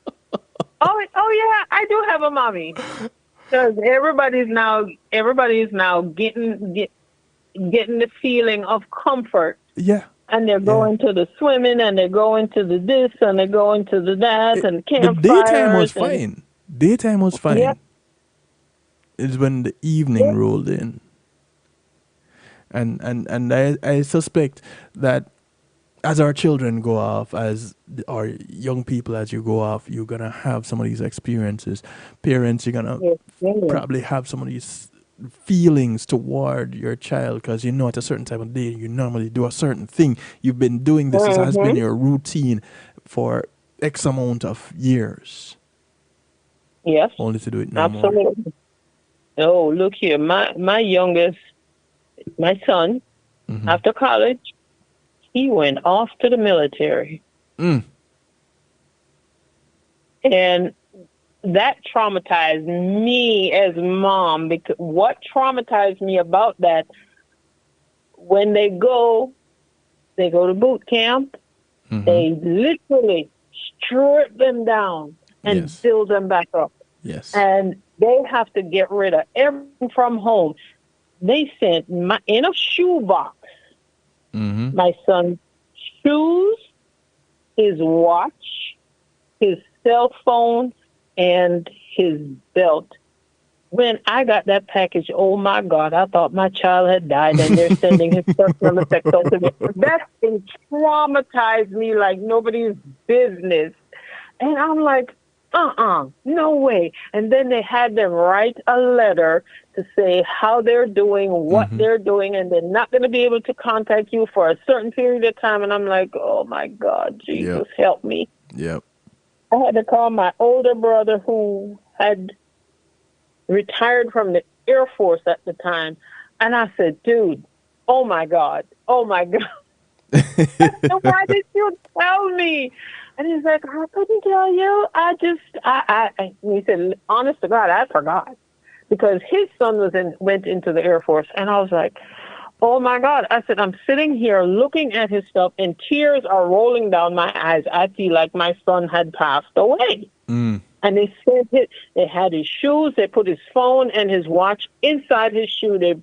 [SPEAKER 8] Oh yeah, I do have a mommy. Because everybody's now getting the feeling of comfort,
[SPEAKER 1] Yeah,
[SPEAKER 8] and they're
[SPEAKER 1] yeah.
[SPEAKER 8] going to the swimming, and they're going to the this, and they're going to the that, and
[SPEAKER 1] The daytime was
[SPEAKER 8] campfires, and
[SPEAKER 1] fine. Daytime was
[SPEAKER 8] yep,
[SPEAKER 1] fine. It's when the evening
[SPEAKER 8] yep,
[SPEAKER 1] rolled in. And I suspect that as our children go off, as our young people, as you go off, you're gonna have some of these experiences. Parents, you're gonna
[SPEAKER 8] yes, yes.
[SPEAKER 1] probably have some of these feelings toward your child because you know at a certain time of day you normally do a certain thing. You've been doing this. This has been
[SPEAKER 8] Mm-hmm.
[SPEAKER 1] your routine for X amount of years,
[SPEAKER 8] Yes,
[SPEAKER 1] only to do it no more.
[SPEAKER 8] absolutely. Oh, look here, my youngest, my son,
[SPEAKER 1] Hmm.
[SPEAKER 8] after college, he went off to the military,
[SPEAKER 1] Mm.
[SPEAKER 8] and that traumatized me as mom. Because what traumatized me about that, when they go to boot camp,
[SPEAKER 1] Hmm.
[SPEAKER 8] they literally strip them down and
[SPEAKER 1] Yes.
[SPEAKER 8] build them back up,
[SPEAKER 1] Yes.
[SPEAKER 8] and they have to get rid of everything from home. They sent in a shoebox
[SPEAKER 1] Hmm.
[SPEAKER 8] my son's shoes, his watch, his cell phone, and his belt. When I got that package, oh my God, I thought my child had died, and they're sending his personal effects to me. That thing traumatized me like nobody's business. And I'm like, no way. And then they had them write a letter to say how they're doing, what
[SPEAKER 1] Hmm.
[SPEAKER 8] they're doing, and they're not going to be able to contact you for a certain period of time. And I'm like, oh my God,
[SPEAKER 1] Yep.
[SPEAKER 8] Jesus, help me.
[SPEAKER 1] Yep.
[SPEAKER 8] I had to call my older brother who had retired from the Air Force at the time. And I said, dude, oh my God, oh my God. Why did you tell me? And he's like, I couldn't tell you. He said, honest to God, I forgot. Because his son went into the Air Force. And I was like, Oh my God. I said, I'm sitting here looking at his stuff and tears are rolling down my eyes. I feel like my son had passed away.
[SPEAKER 1] Mm.
[SPEAKER 8] And they sent it, they had his shoes, they put his phone and his watch inside his shoe. They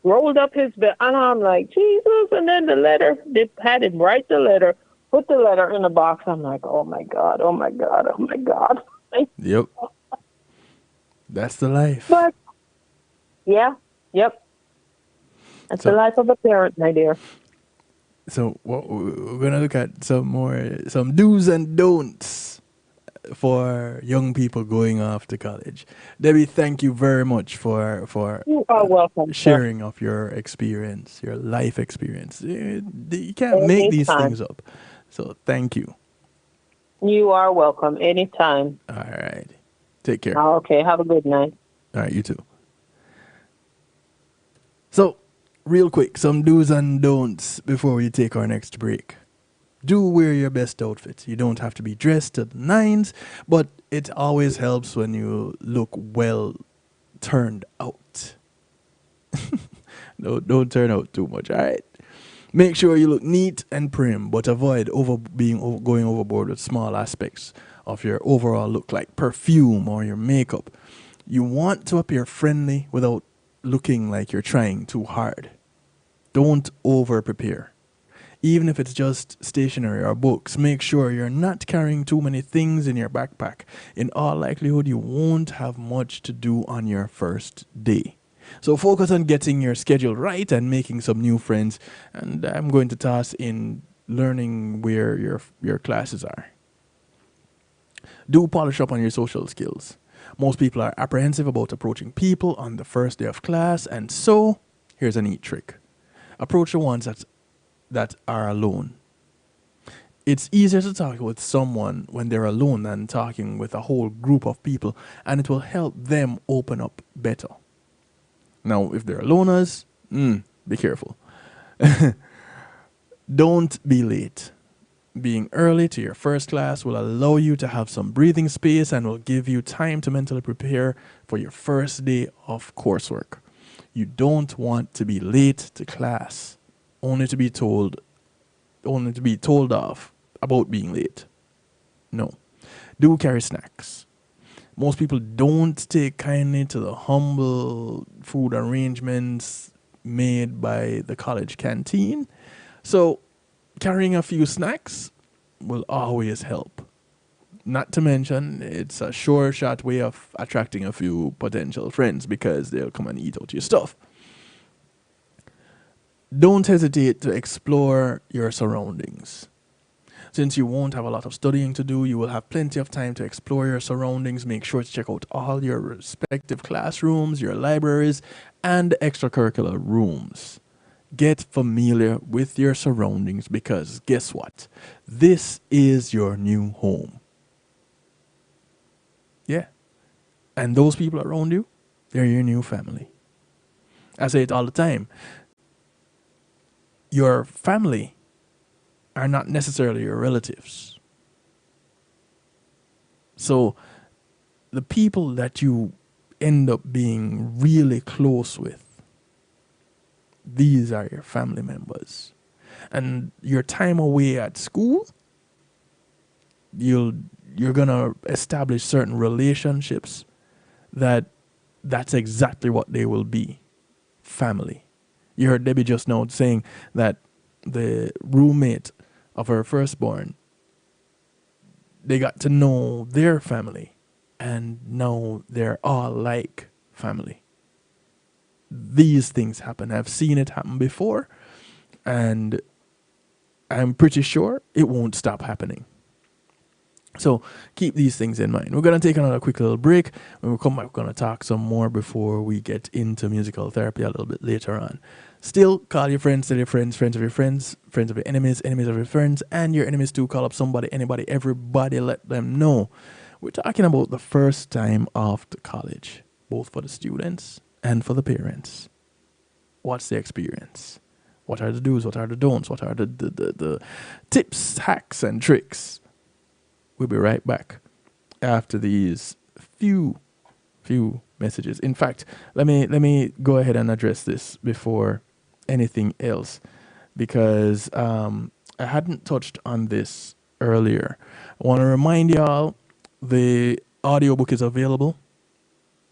[SPEAKER 8] rolled up his bed. And I'm like, Jesus. And then the letter, they had him write the letter, put the letter in a box. I'm like, oh my God, oh my God, oh my God.
[SPEAKER 1] Yep. That's the life.
[SPEAKER 8] But, yeah, yep. That's the life of a parent, my dear.
[SPEAKER 1] So what we're gonna look at some do's and don'ts for young people going off to college. Debbie, thank you very much for
[SPEAKER 8] You are welcome,
[SPEAKER 1] sharing of your experience, your life experience. You can't make these things up. So thank you.
[SPEAKER 8] You are welcome anytime.
[SPEAKER 1] All right. Take care.
[SPEAKER 8] Okay. Have a good night.
[SPEAKER 1] All right, you too. So, real quick, some do's and don'ts before we take our next break. Do wear your best outfit. You don't have to be dressed to the nines, but it always helps when you look well turned out. No, don't turn out too much, all right? Make sure you look neat and prim, but avoid going overboard with small aspects of your overall look, like perfume or your makeup. You want to appear friendly without looking like you're trying too hard. Don't over prepare. Even if it's just stationery or books, make sure you're not carrying too many things in your backpack. In all likelihood, you won't have much to do on your first day. So focus on getting your schedule right and making some new friends. And I'm going to toss in learning where your classes are. Do polish up on your social skills. Most people are apprehensive about approaching people on the first day of class, and so here's a neat trick. Approach the ones that are alone. It's easier to talk with someone when they're alone than talking with a whole group of people, and it will help them open up better. Now, if they're loners, be careful. Don't be late. Being early to your first class will allow you to have some breathing space and will give you time to mentally prepare for your first day of coursework. You don't want to be late to class, only to be told off about being late. No. Do carry snacks. Most people don't take kindly to the humble food arrangements made by the college canteen. So carrying a few snacks will always help. Not to mention, it's a sure shot way of attracting a few potential friends because they'll come and eat out your stuff. Don't hesitate to explore your surroundings. Since you won't have a lot of studying to do, you will have plenty of time to explore your surroundings. Make sure to check out all your respective classrooms, your libraries, and extracurricular rooms. Get familiar with your surroundings because guess what? This is your new home. Yeah. And those people around you, they're your new family. I say it all the time. Your family are not necessarily your relatives. So the people that you end up being really close with, these are your family members. And your time away at school, you're gonna establish certain relationships that's exactly what they will be. Family. You heard Debbie just now saying that the roommate of her firstborn, they got to know their family, and now they're all like family. These things happen. I've seen it happen before, and I'm pretty sure it won't stop happening. So keep these things in mind. We're going to take another quick little break. When we come back, we're going to talk some more before we get into musical therapy a little bit later on. Still, call your friends, tell your friends, friends of your friends, friends of your enemies, enemies of your friends, and your enemies too. Call up somebody, anybody, everybody, let them know. We're talking about the first time after college, both for the students and for the parents. What's the experience? What are the do's? What are the don'ts? What are the tips, hacks, and tricks? We'll be right back after these few messages. In fact, let me go ahead and address this before anything else, because I hadn't touched on this earlier. I want to remind y'all the audiobook is available.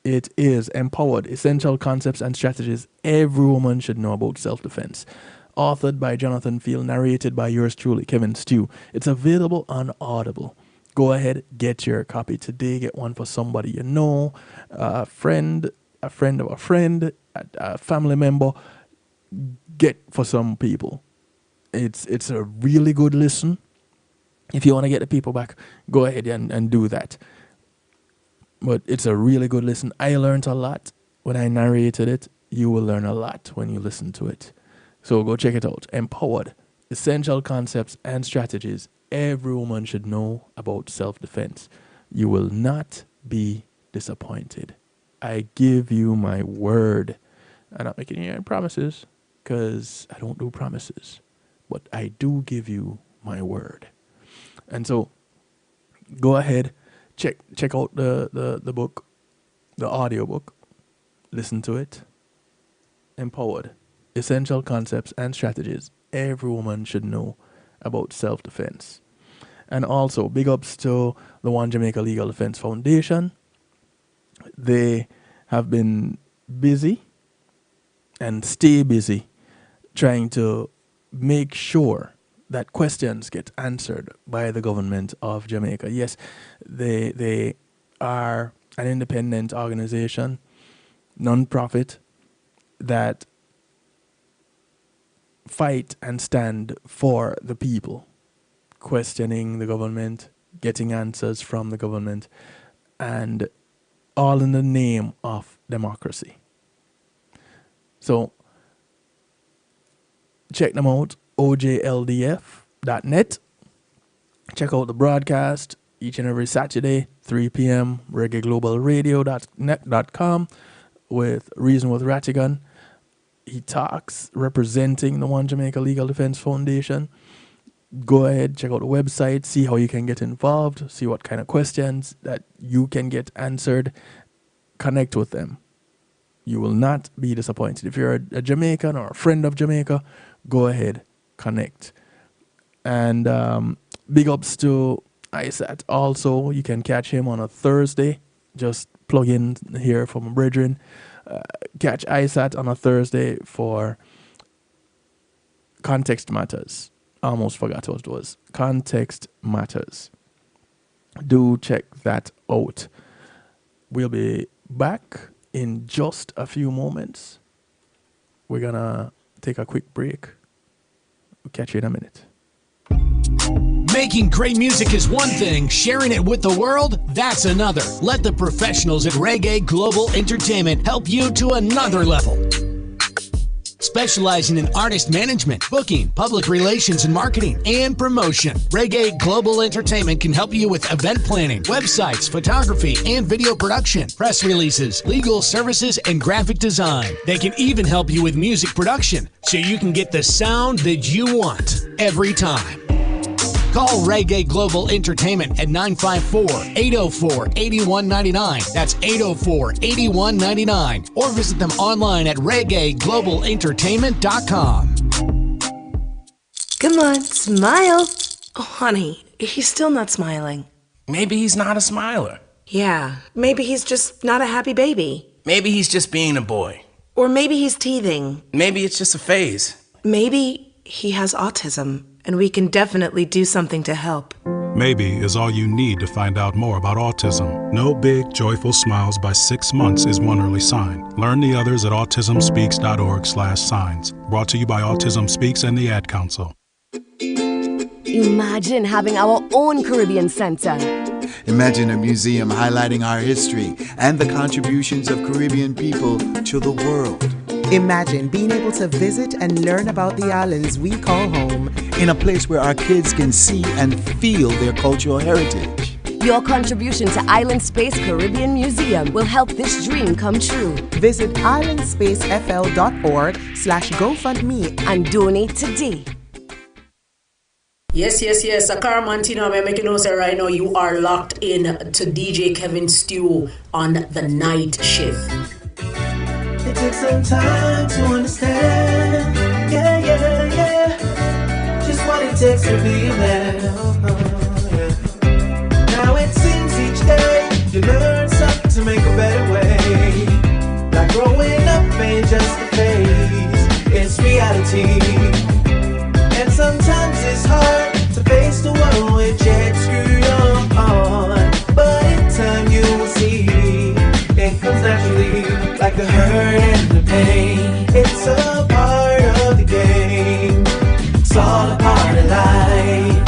[SPEAKER 1] It is Empowered: Essential Concepts and Strategies Every Woman Should Know About Self-Defense. Authored by Jonathan Field, narrated by yours truly, Kevin Stew. It's available on Audible. Go ahead, get your copy today. Get one for somebody you know, a friend of a friend, a family member. Get for some people. It's a really good listen. If you want to get the people back, go ahead and do that. But it's a really good listen. I learned a lot when I narrated it. You will learn a lot when you listen to it. So go check it out. Empowered: Essential Concepts and Strategies Every Woman Should Know About Self-Defense. You will not be disappointed. I give you my word. I'm not making any promises, because I don't do promises. But I do give you my word. And so go ahead, check out the book, the audiobook. Listen to it. Empowered: Essential Concepts and Strategies Every Woman Should Know About Self-Defense. And also, big ups to the One Jamaica Legal Defense Foundation. They have been busy and stay busy trying to make sure that questions get answered by the government of Jamaica. Yes, they are an independent organization, non-profit, that fight and stand for the people, questioning the government, getting answers from the government, and all in the name of democracy. So check them out, ojldf.net. Check out the broadcast each and every Saturday, 3 p.m., reggaeglobalradio.com with Reason with Rattigan. He talks representing the One Jamaica Legal Defense Foundation. Go ahead, check out the website, see how you can get involved, see what kind of questions that you can get answered. Connect with them. You will not be disappointed. If you're a Jamaican or a friend of Jamaica, go ahead, connect. And big ups to ISAT. Also, you can catch him on a Thursday. Just plug in here from a brethren. Catch ISAT on a Thursday for Context Matters. Almost forgot what it was. Context Matters. Do check that out. We'll be back in just a few moments. We're gonna take a quick break. We'll catch you in a minute.
[SPEAKER 9] Making great music is one thing, sharing it with the world, that's another. Let the professionals at Reggae Global Entertainment help you to another level. Specializing in artist management, booking, public relations and marketing, and promotion, Reggae Global Entertainment can help you with event planning, websites, photography, and video production, press releases, legal services, and graphic design. They can even help you with music production, so you can get the sound that you want every time. Call Reggae Global Entertainment at 954-804-8199. That's 804-8199. Or visit them online at reggaeglobalentertainment.com.
[SPEAKER 10] Come on, smile. Oh, honey, he's still not smiling.
[SPEAKER 11] Maybe he's not a smiler.
[SPEAKER 10] Yeah, maybe he's just not a happy baby.
[SPEAKER 11] Maybe he's just being a boy.
[SPEAKER 10] Or maybe he's teething.
[SPEAKER 11] Maybe it's just a phase.
[SPEAKER 10] Maybe he has autism, and we can definitely do something to help.
[SPEAKER 12] Maybe is all you need to find out more about autism. No big, joyful smiles by 6 months is one early sign. Learn the others at autismspeaks.org/signs. Brought to you by Autism Speaks and the Ad Council.
[SPEAKER 13] Imagine having our own Caribbean Center.
[SPEAKER 14] Imagine a museum highlighting our history and the contributions of Caribbean people to the world.
[SPEAKER 15] Imagine being able to visit and learn about the islands we call home.
[SPEAKER 14] In a place where our kids can see and feel their cultural heritage.
[SPEAKER 13] Your contribution to Island Space Caribbean Museum will help this dream come true.
[SPEAKER 15] Visit islandspacefl.org/GoFundMe
[SPEAKER 13] and donate today.
[SPEAKER 16] Yes. Akara Mantino, I'm making know say right now you are locked in to DJ Kevin Stew on the night shift.
[SPEAKER 6] It takes some time to understand takes to be a man. Yeah. Now it seems each day you learn something to make a better way. Like growing up ain't just a phase, it's reality. And sometimes it's hard to face the world with your head screwed on. But in time you will see it comes naturally, like the hurt and the pain. It's a part of the game. It's all a part of life,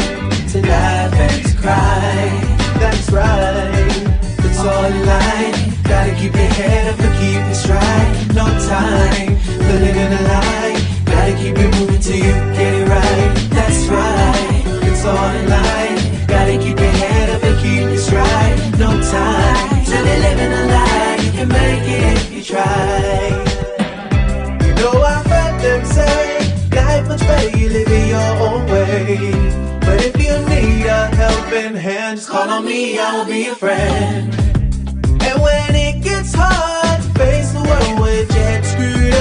[SPEAKER 6] to laugh and to cry. That's right, it's all in life. Gotta keep your head up and keep it stride. No time for living a lie. Gotta keep it moving till you get it right. That's right, it's all in life. Gotta keep your head up and keep it stride. No time to be living a lie. You can make it if you try. You know I've heard them say life much better you live it your own way. But if you need a helping hand, just call on me, I will be your friend. And when it gets hard, face the world with your head screwed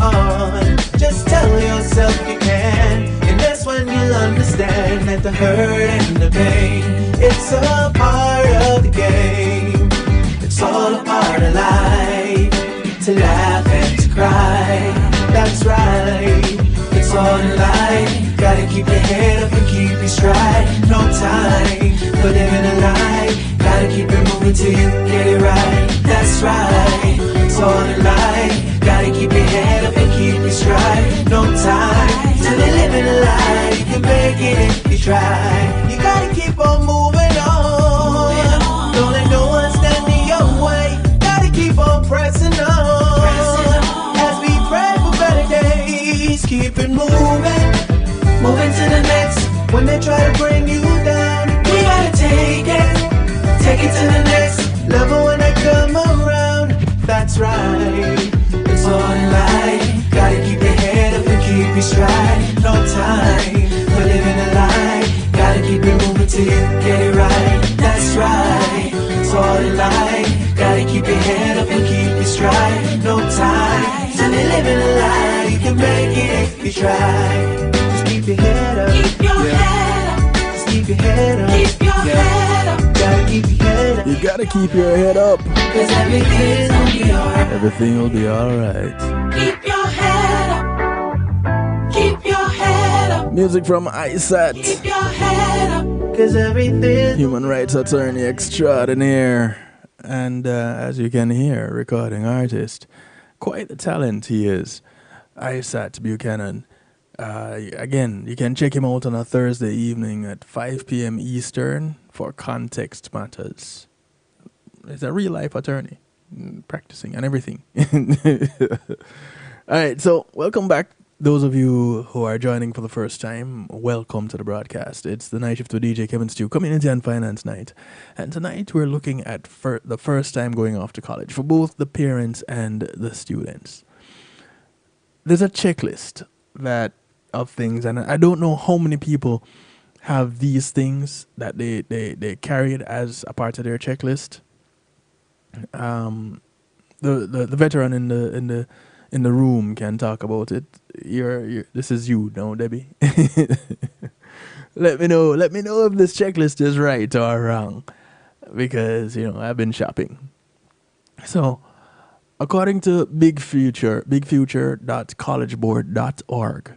[SPEAKER 6] on. Just tell yourself you can, and that's when you'll understand that the hurt and the pain, it's a part of the game. It's all a part of life, to laugh and to cry. That's right, it's all in life. Gotta keep your head up and keep your stride. No time for living a lie. Gotta keep it moving till you get it right. That's right, it's all in life. Gotta keep your head up and keep your stride. No time to be living a lie. You can make it if you try. You gotta keep on moving on. Don't let no one stand in your way. Gotta keep on pressing on. As we pray for better days, keep it moving. Moving to the next. When they try to bring you down, we gotta take it to the next level when they come around. That's right, it's all in life. Gotta keep your head up and keep your stride. No time for living a lie. Gotta keep it moving till you get it right. That's right, it's all in life. Gotta keep your head up and keep your stride. No time to be living a lie. You can make it if you try. Just keep your head up. Keep your head up. Just keep your head up. Keep your head up. Gotta keep your head up.
[SPEAKER 1] You gotta keep your head up.
[SPEAKER 6] 'Cause everything's gonna be alright.
[SPEAKER 1] Everything will be alright.
[SPEAKER 6] Keep your head up. Keep your head up.
[SPEAKER 1] Music from ISAT.
[SPEAKER 6] Keep your head up. 'Cause everything.
[SPEAKER 1] Human rights attorney extraordinaire. And as you can hear, recording artist. Quite a talent he is. ISAT Buchanan. Again, you can check him out on a Thursday evening at 5 p.m. Eastern for Context Matters. He's a real life attorney, practicing and everything. All right, so welcome back. Those of you who are joining for the first time, welcome to the broadcast. It's the Night Shift with DJ Kevin Stew, Community and Finance Night. And tonight we're looking at the first time going off to college for both the parents and the students. There's a checklist of things, and I don't know how many people have these things that they carry it as a part of their checklist. The veteran in the room can talk about it. This is you, no, Debbie. Let me know if this checklist is right or wrong, because I've been shopping. So, according to bigfuture.collegeboard.org,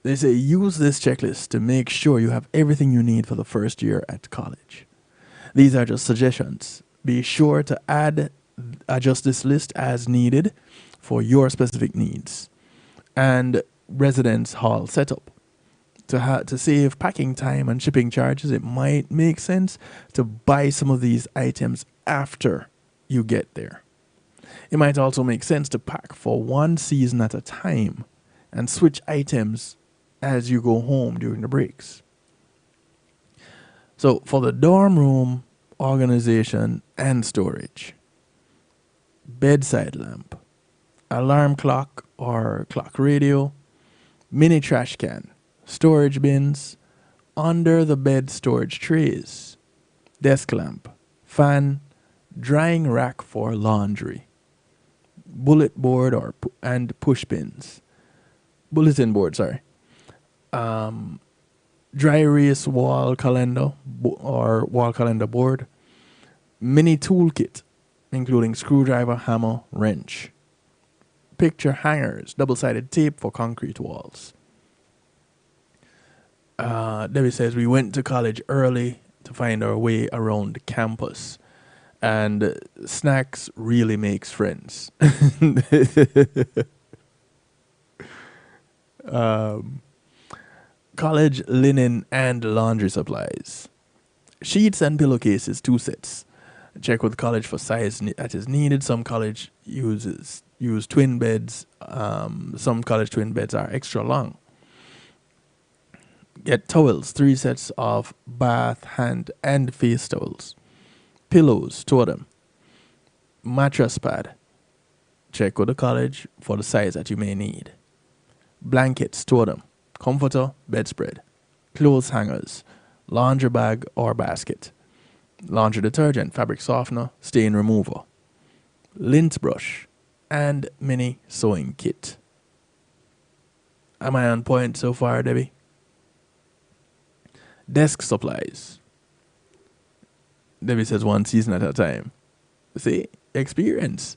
[SPEAKER 1] they say use this checklist to make sure you have everything you need for the first year at college. These are just suggestions. Be sure to adjust this list as needed for your specific needs. And residence hall setup. To save packing time and shipping charges, it might make sense to buy some of these items after you get there. It might also make sense to pack for one season at a time and switch items as you go home during the breaks. So for the dorm room, organization and storage, bedside lamp, alarm clock or clock radio, mini trash can, storage bins, under the bed storage trays, desk lamp, fan, drying rack for laundry, bulletin board and push pins, bulletin board, dry erase wall calendar or wall calendar board, mini toolkit, including screwdriver, hammer, wrench, picture hangers, double-sided tape for concrete walls. Debbie says, we went to college early to find our way around campus. And snacks really makes friends. College linen and laundry supplies. Sheets and pillowcases, 2 sets. Check with college for size that is needed. Some college use twin beds. Some college twin beds are extra long. Get towels, 3 sets of bath, hand, and face towels. Pillows, store them. Mattress pad. Check with the college for the size that you may need. Blankets, store them. Comforter, bedspread. Clothes hangers. Laundry bag or basket. Laundry detergent, fabric softener, stain remover. Lint brush. And mini sewing kit. Am I on point so far, Debbie? Desk supplies. Debbie says 1 season at a time. See? Experience.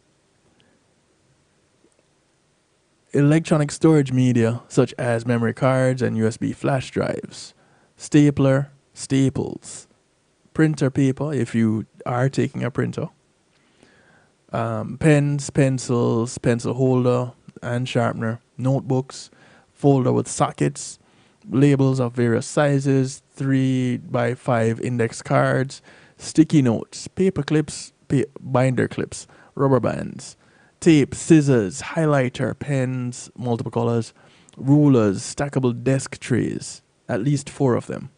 [SPEAKER 1] Electronic storage media such as memory cards and USB flash drives. Stapler, staples. Printer paper if you are taking a printer. Pens, pencils, pencil holder and sharpener. Notebooks. Folder with sockets. Labels of various sizes. 3x5 index cards. Sticky notes, paper clips, binder clips, rubber bands, tape, scissors, highlighter, pens, multiple colors, rulers, stackable desk trays, at least 4 of them,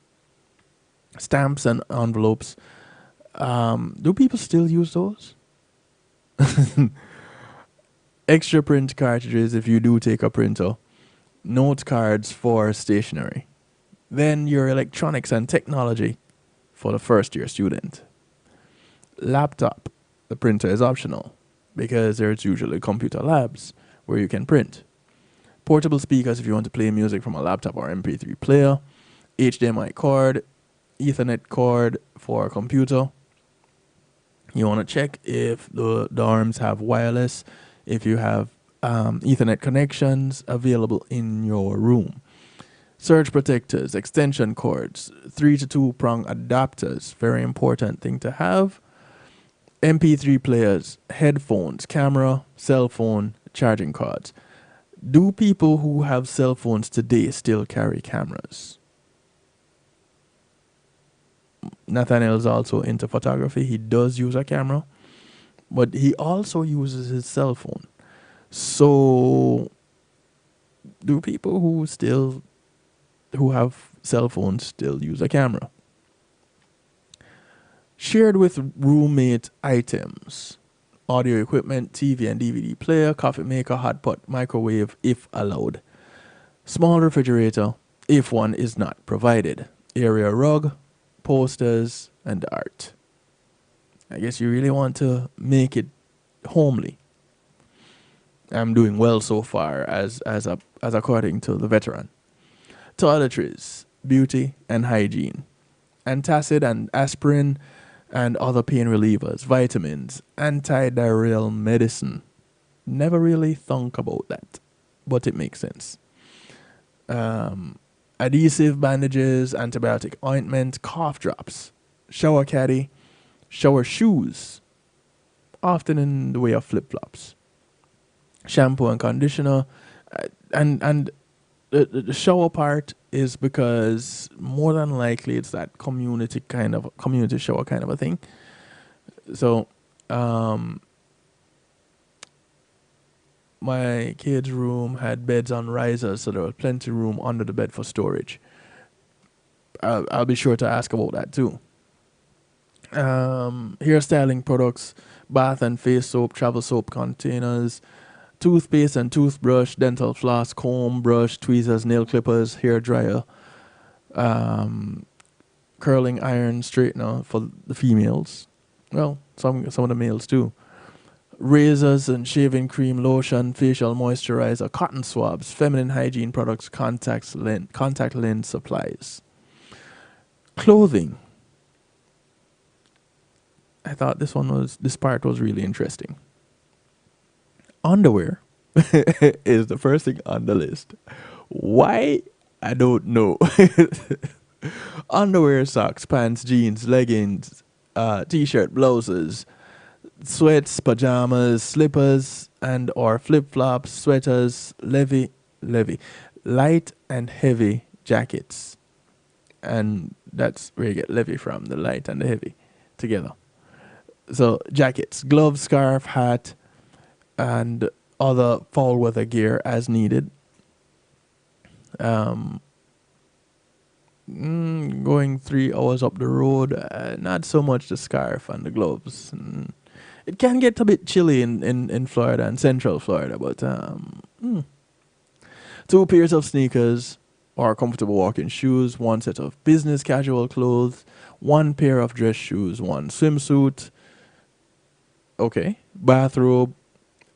[SPEAKER 1] stamps and envelopes. Do people still use those? Extra print cartridges if you do take a printer, note cards for stationery, then your electronics and technology for the first year student. Laptop, the printer is optional because there's usually computer labs where you can print. Portable speakers if you want to play music from a laptop or MP3 player. HDMI cord, Ethernet cord for a computer. You want to check if the dorms have wireless, if you have Ethernet connections available in your room. Surge protectors, extension cords, 3 to 2 prong adapters, very important thing to have. MP3 players, headphones, camera, cell phone, charging cords. Do people who have cell phones today still carry cameras? Nathaniel is also into photography. He does use a camera, but he also uses his cell phone. So, do people who have cell phones still use a camera? Shared with roommate items. Audio equipment, TV and DVD player, coffee maker, hot pot, microwave if allowed. Small refrigerator if one is not provided. Area rug, posters, and art. I guess you really want to make it homely. I'm doing well so far as according to the veteran. Toiletries, beauty and hygiene. Antacid and aspirin and other pain relievers, vitamins, antidiarrheal medicine. Never really thunk about that, but it makes sense. Adhesive bandages, antibiotic ointment, cough drops, shower caddy, shower shoes, often in the way of flip-flops, shampoo and conditioner, and the shower part is because more than likely it's that community shower kind of a thing. So, my kids' room had beds on risers, so there was plenty of room under the bed for storage. I'll be sure to ask about that too. Hairstyling products, bath and face soap, travel soap containers, toothpaste and toothbrush, dental floss, comb, brush, tweezers, nail clippers, hair dryer, curling iron, straightener for the females. Well, some of the males too. Razors and shaving cream, lotion, facial moisturizer, cotton swabs, feminine hygiene products, contact lens supplies. Clothing. I thought this part was really interesting. Underwear is the first thing on the list. Why? I don't know. Underwear, socks, pants, jeans, leggings, t-shirt, blouses, sweats, pajamas, slippers, and or flip-flops, sweaters, light and heavy jackets. And that's where you get levy from, the light and the heavy together. So jackets, gloves, scarf, hat, and other fall weather gear as needed. Going 3 hours up the road, not so much the scarf and the gloves. It can get a bit chilly in Florida and central Florida, but 2 pairs of sneakers or comfortable walking shoes, 1 set of business casual clothes, 1 pair of dress shoes, 1 swimsuit, okay, bathrobe,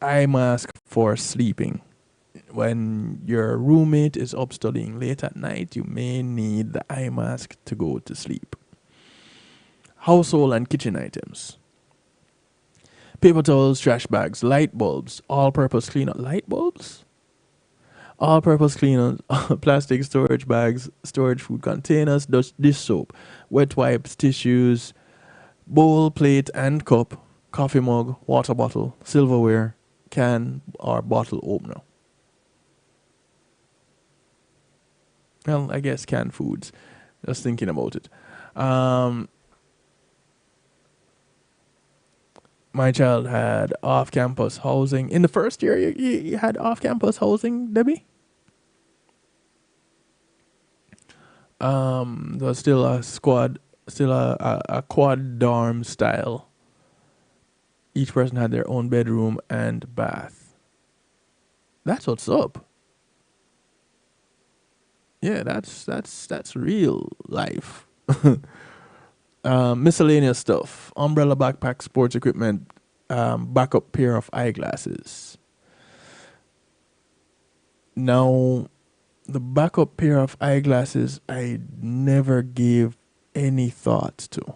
[SPEAKER 1] eye mask for sleeping. When your roommate is up studying late at night, you may need the eye mask to go to sleep. Household and kitchen items. Paper towels, trash bags, light bulbs, all-purpose cleaner. Light bulbs? All-purpose cleaners, plastic storage bags, storage food containers, dish soap, wet wipes, tissues, bowl, plate and cup, coffee mug, water bottle, silverware, can or bottle opener. Well, I guess canned foods. Just thinking about it. My child had off-campus housing. In the first year, you had off-campus housing, Debbie? There was still a quad dorm style. Each person had their own bedroom and bath. That's what's up. Yeah, that's real life. Miscellaneous stuff: umbrella, backpack, sports equipment, backup pair of eyeglasses. Now, the backup pair of eyeglasses I never gave any thought to.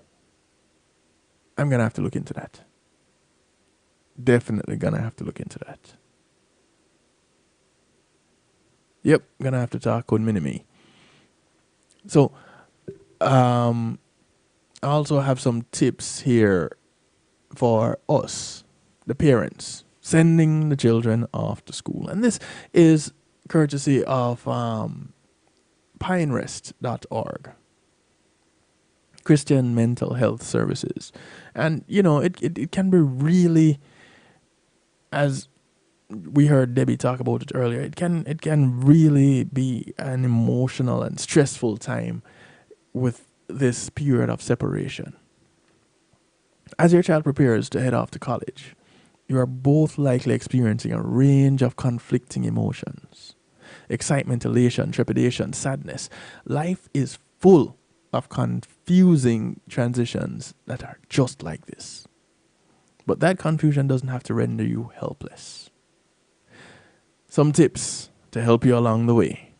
[SPEAKER 1] I'm gonna have to look into that. Definitely gonna have to look into that. Yep, gonna have to talk with Mini-Me. So, I also have some tips here for us, the parents, sending the children off to school. And this is courtesy of pinerest.org, Christian Mental Health Services. And, you know, it can be really, as we heard Debbie talk about it earlier, it can really be an emotional and stressful time with this period of separation. As your child prepares to head off to college, you are both likely experiencing a range of conflicting emotions: excitement, elation, trepidation, sadness. Life is full of confusing transitions that are just like this. But that confusion doesn't have to render you helpless. Some tips to help you along the way.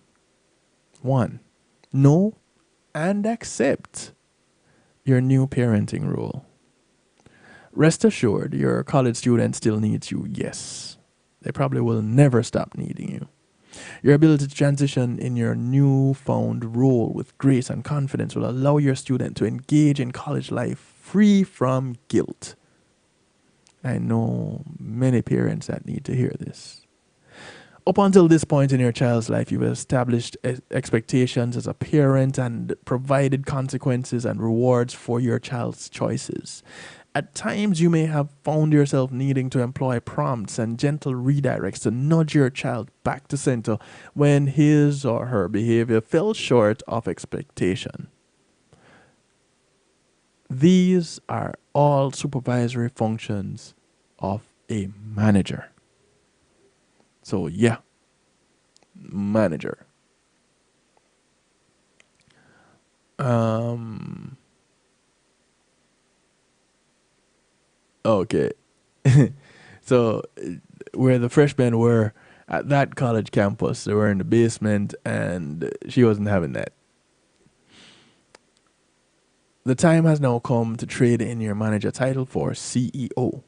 [SPEAKER 1] 1. Know and accept your new parenting role. Rest assured, your college student still needs you, yes. They probably will never stop needing you. Your ability to transition in your newfound role with grace and confidence will allow your student to engage in college life free from guilt. I know many parents that need to hear this. Up until this point in your child's life, you've established expectations as a parent and provided consequences and rewards for your child's choices. At times, you may have found yourself needing to employ prompts and gentle redirects to nudge your child back to center when his or her behavior fell short of expectation. These are all supervisory functions of a manager. So yeah, manager. Okay. So where the freshmen were at that college campus, they were in the basement and she wasn't having that. The time has now come to trade in your manager title for CEO.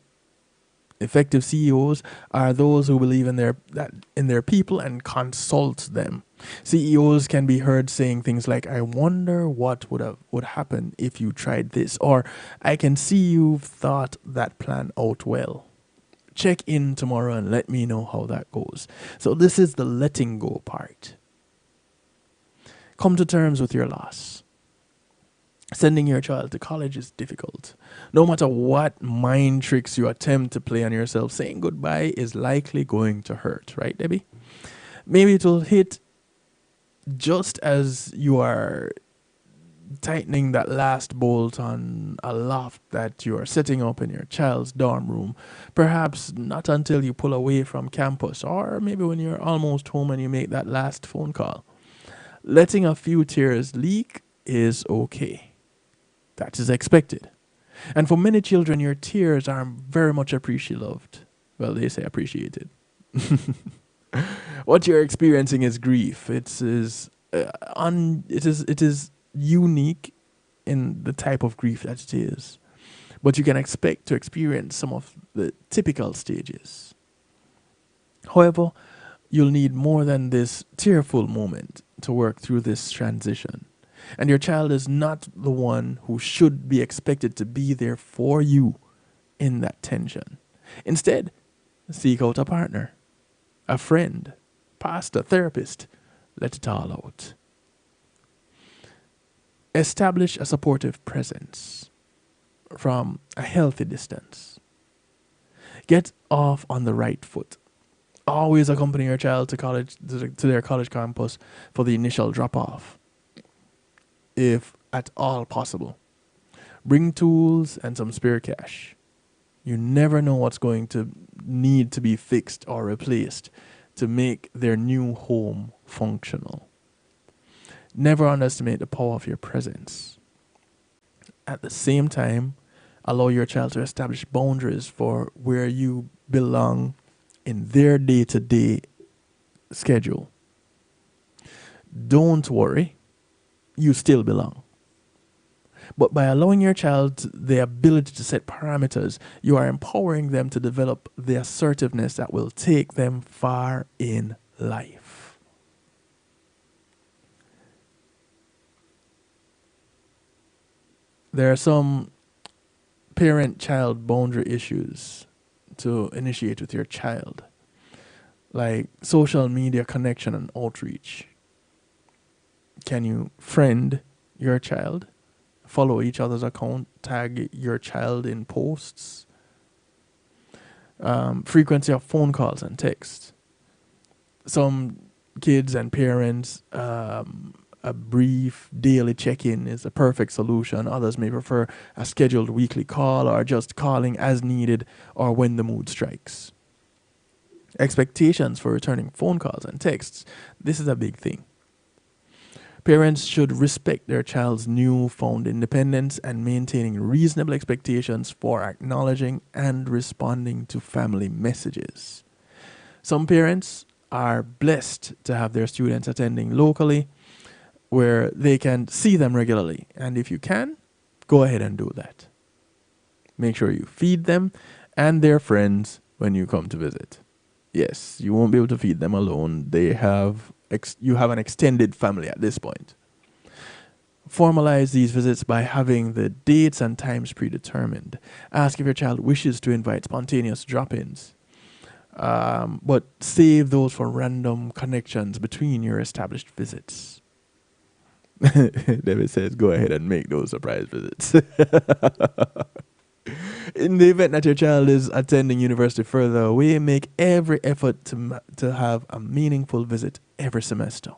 [SPEAKER 1] Effective CEOs are those who believe in their people and consult them. CEOs can be heard saying things like, "I wonder what would happen if you tried this," or "I can see you've thought that plan out well. Check in tomorrow and let me know how that goes." So this is the letting go part. Come to terms with your loss. Sending your child to college is difficult. No matter what mind tricks you attempt to play on yourself, saying goodbye is likely going to hurt, right, Debbie? Maybe it will hit just as you are tightening that last bolt on a loft that you are setting up in your child's dorm room. Perhaps not until you pull away from campus, or maybe when you're almost home and you make that last phone call. Letting a few tears leak is okay. That is expected. And for many children, your tears are very much appreciated. Well, they say appreciated. What you're experiencing is grief. It is unique in the type of grief that it is. But you can expect to experience some of the typical stages. However, you'll need more than this tearful moment to work through this transition. And your child is not the one who should be expected to be there for you in that tension. Instead, seek out a partner, a friend, pastor, therapist. Let it all out. Establish a supportive presence from a healthy distance. Get off on the right foot. Always accompany your child to college, to their college campus for the initial drop-off, if at all possible. Bring tools and some spare cash. You never know what's going to need to be fixed or replaced to make their new home functional. Never underestimate the power of your presence. At the same time, allow your child to establish boundaries for where you belong in their day-to-day schedule. Don't worry, you still belong. But by allowing your child the ability to set parameters, you are empowering them to develop the assertiveness that will take them far in life. There are some parent-child boundary issues to initiate with your child, like social media connection and outreach. Can you friend your child? Follow each other's account, tag your child in posts. Frequency of phone calls and texts. Some kids and parents, a brief daily check-in is a perfect solution. Others may prefer a scheduled weekly call or just calling as needed or when the mood strikes. Expectations for returning phone calls and texts. This is a big thing. Parents should respect their child's newfound independence and maintaining reasonable expectations for acknowledging and responding to family messages. Some parents are blessed to have their students attending locally where they can see them regularly. And if you can, go ahead and do that. Make sure you feed them and their friends when you come to visit. Yes, you won't be able to feed them alone. You have an extended family at this point. Formalize these visits by having the dates and times predetermined. Ask if your child wishes to invite spontaneous drop-ins. But save those for random connections between your established visits. David says, go ahead and make those surprise visits. In the event that your child is attending university further away, make every effort to have a meaningful visit every semester.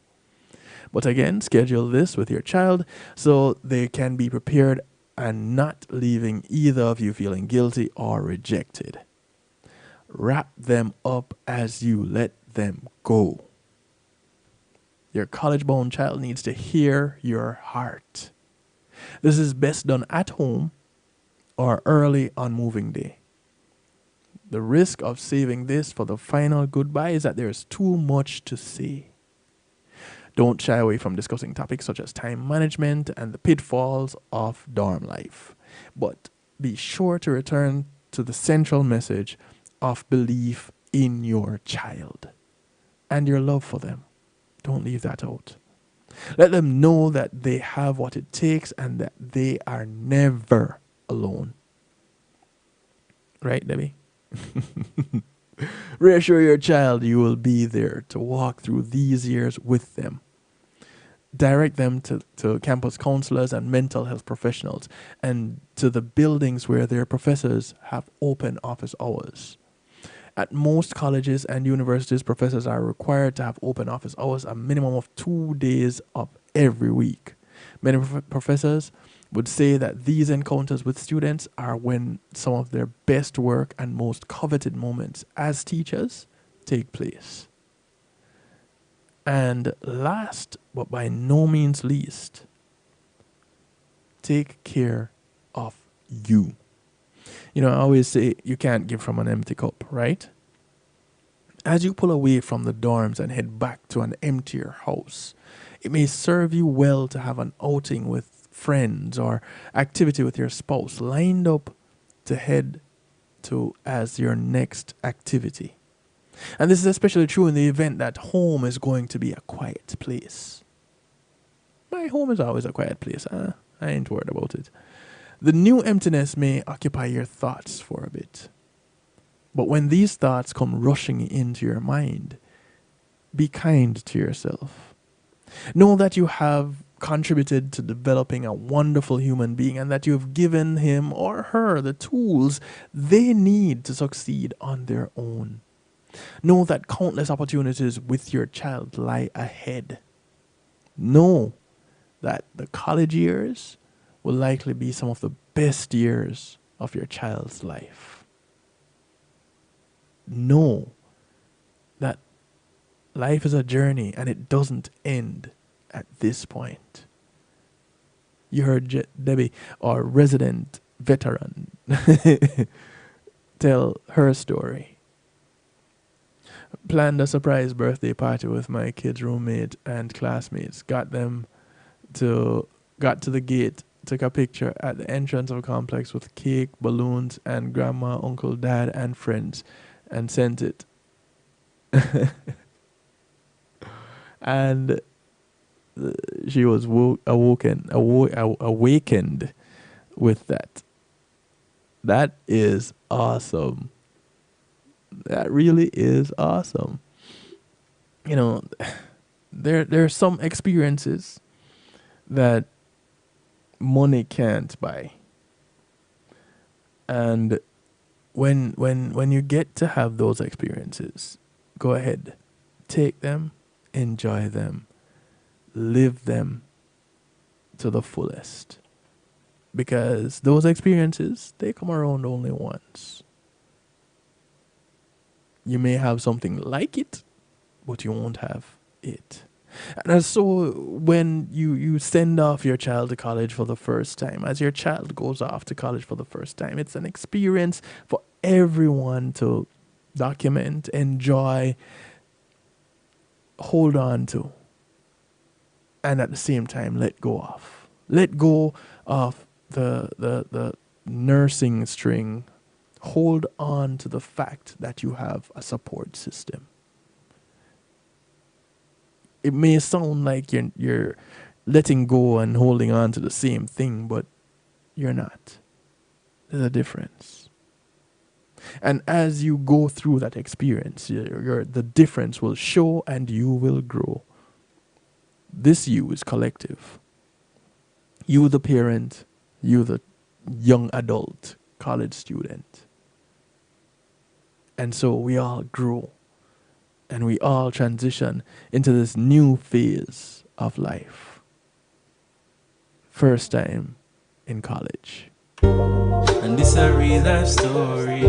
[SPEAKER 1] But again, schedule this with your child so they can be prepared and not leaving either of you feeling guilty or rejected. Wrap them up as you let them go. Your college-bound child needs to hear your heart. This is best done at home or early on moving day. The risk of saving this for the final goodbye is that there's too much to say. Don't shy away from discussing topics such as time management and the pitfalls of dorm life. But be sure to return to the central message of belief in your child and your love for them. Don't leave that out. Let them know that they have what it takes and that they are never alone. Right, Debbie? Reassure your child you will be there to walk through these years with them. Direct them to campus counselors and mental health professionals and to the buildings where their professors have open office hours. At most colleges and universities, professors are required to have open office hours a minimum of 2 days of every week. Many professors would say that these encounters with students are when some of their best work and most coveted moments as teachers take place. And last, but by no means least, take care of you. You know, I always say you can't give from an empty cup, right? As you pull away from the dorms and head back to an emptier house, it may serve you well to have an outing with friends or activity with your spouse lined up to head to as your next activity. And this is especially true in the event that home is going to be a quiet place. My home is always a quiet place. I ain't worried about it. The new emptiness may occupy your thoughts for a bit. But when these thoughts come rushing into your mind, be kind to yourself. Know that you have contributed to developing a wonderful human being and that you have given him or her the tools they need to succeed on their own. Know that countless opportunities with your child lie ahead. Know that the college years will likely be some of the best years of your child's life. Know that life is a journey and it doesn't end at this point. You heard Debbie, our resident veteran, tell her story. Planned a surprise birthday party with my kids' roommate and classmates. Got to the gate, took a picture at the entrance of a complex with cake, balloons, and grandma, uncle, dad, and friends, and sent it. And she was awakened with that. That is awesome. That really is awesome. You know, there are some experiences that money can't buy. And when you get to have those experiences, go ahead, take them, enjoy them, live them to the fullest. Because those experiences, they come around only once. You may have something like it, but you won't have it. And so when you send off your child to college for the first time, as your child goes off to college for the first time, it's an experience for everyone to document, enjoy, hold on to, and at the same time let go of. Let go of the nursing string. Hold on to the fact that you have a support system. It may sound like you're letting go and holding on to the same thing, but you're not. There's a difference. And as you go through that experience, the difference will show and you will grow. This you is collective. You the parent, you the young adult, college student. And so we all grow and we all transition into this new phase of life. First time in college.
[SPEAKER 17] And this a real life story.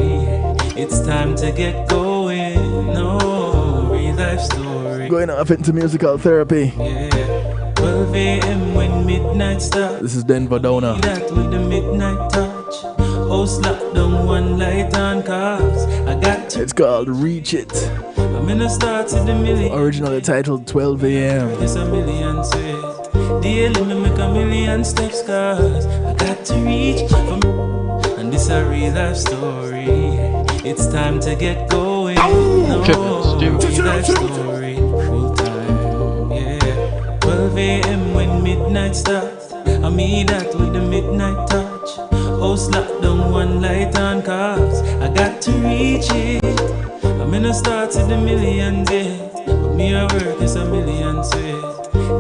[SPEAKER 17] It's time to get going. No, real life story.
[SPEAKER 1] Going off into musical therapy.
[SPEAKER 17] Yeah. 12 a.m. when midnight starts.
[SPEAKER 1] This is Denver Downer.
[SPEAKER 17] That with the midnight touch. House locked down, one light on cars. I got to.
[SPEAKER 1] It's called Reach It.
[SPEAKER 17] I'm in a start to the million.
[SPEAKER 1] Originally titled 12 a.m.
[SPEAKER 17] It's a million sweet. Daily me make a million steps, cause I got to reach from. And this a real life story. It's time to get going. No, real life story. Full time, yeah. 12 a.m. when midnight starts. I mean that with the midnight touch. House locked down, one light on cars. I got to reach it. I'm in a start to the millions, yeah. But me a work is a million sweet.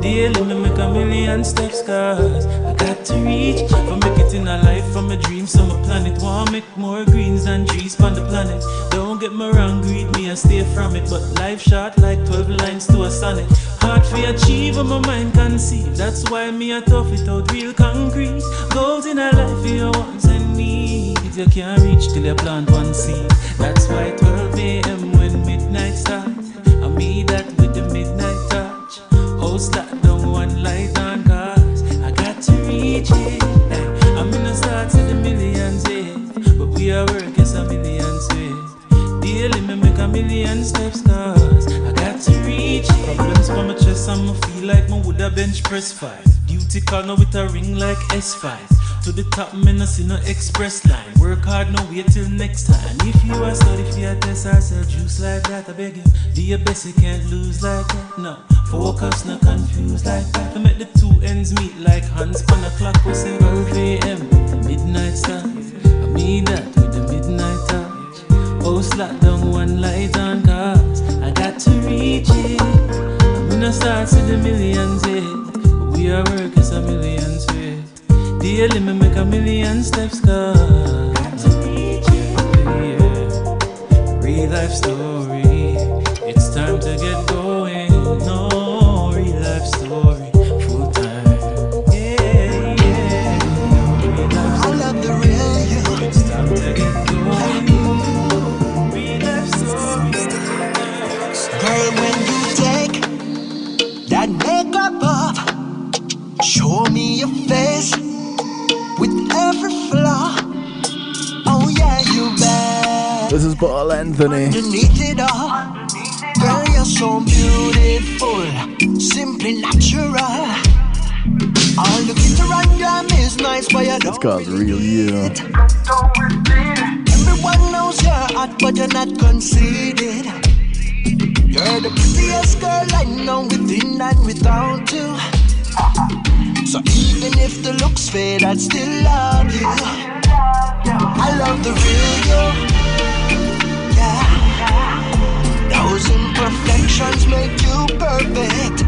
[SPEAKER 17] Daily me make a million steps, cause I got to reach. For make it in a life from a dream, so my planet want make more greens than trees on the planet. Don't get me wrong, greed me and stay from it. But life short like 12 lines to a sonnet. Hard for achieve and my mind conceive. That's why me a tough it out real concrete. Goals in a life for your wants and needs. You can't reach till you plant one seed. That's why 12 a.m. when midnight starts. I mean that with the midnight touch. House locked down, one light on cars. I got to reach it. I'm in the start to the millions, yeah. But we are working some millions, yeah. Daily me make a million steps, cause I got to reach it. Problems for my chest and I feel like me woulda bench press 5. Duty call now with a ring like S5. To the top, me no see no express line. Work hard, no wait till next time. If you are study for your test, I sell juice like that. I beg you, do your best, you can't lose like that. No, focus, no confuse like that. To make the two ends meet like hands on the clock. We say 12 a.m. the midnight start. I mean that with the midnight touch. House locked down, one light on cars. I got to reach it. I'm gonna start to the millions, yeah. But we are working some millions, yeah. Daily me make a million steps, cause yeah. Real life story. It's time to get going. No, real life story. Full time. Yeah, yeah. Real life story. I love the real you. It's time to get going. Real life story.
[SPEAKER 18] Girl, when you take that makeup off, show me your face. With every flaw, oh yeah, you bad.
[SPEAKER 1] This is Paul Anthony.
[SPEAKER 18] Underneath it all, girl, you're so beautiful, simply natural. All the glitter and glam is nice, but you don't.
[SPEAKER 1] It's called Real You.
[SPEAKER 18] Everyone knows you're hot, but you're not conceited. You're the prettiest girl I know, within and without you. So even if the looks fade, I'd still love you. I love the real you. Yeah. Those imperfections make you perfect.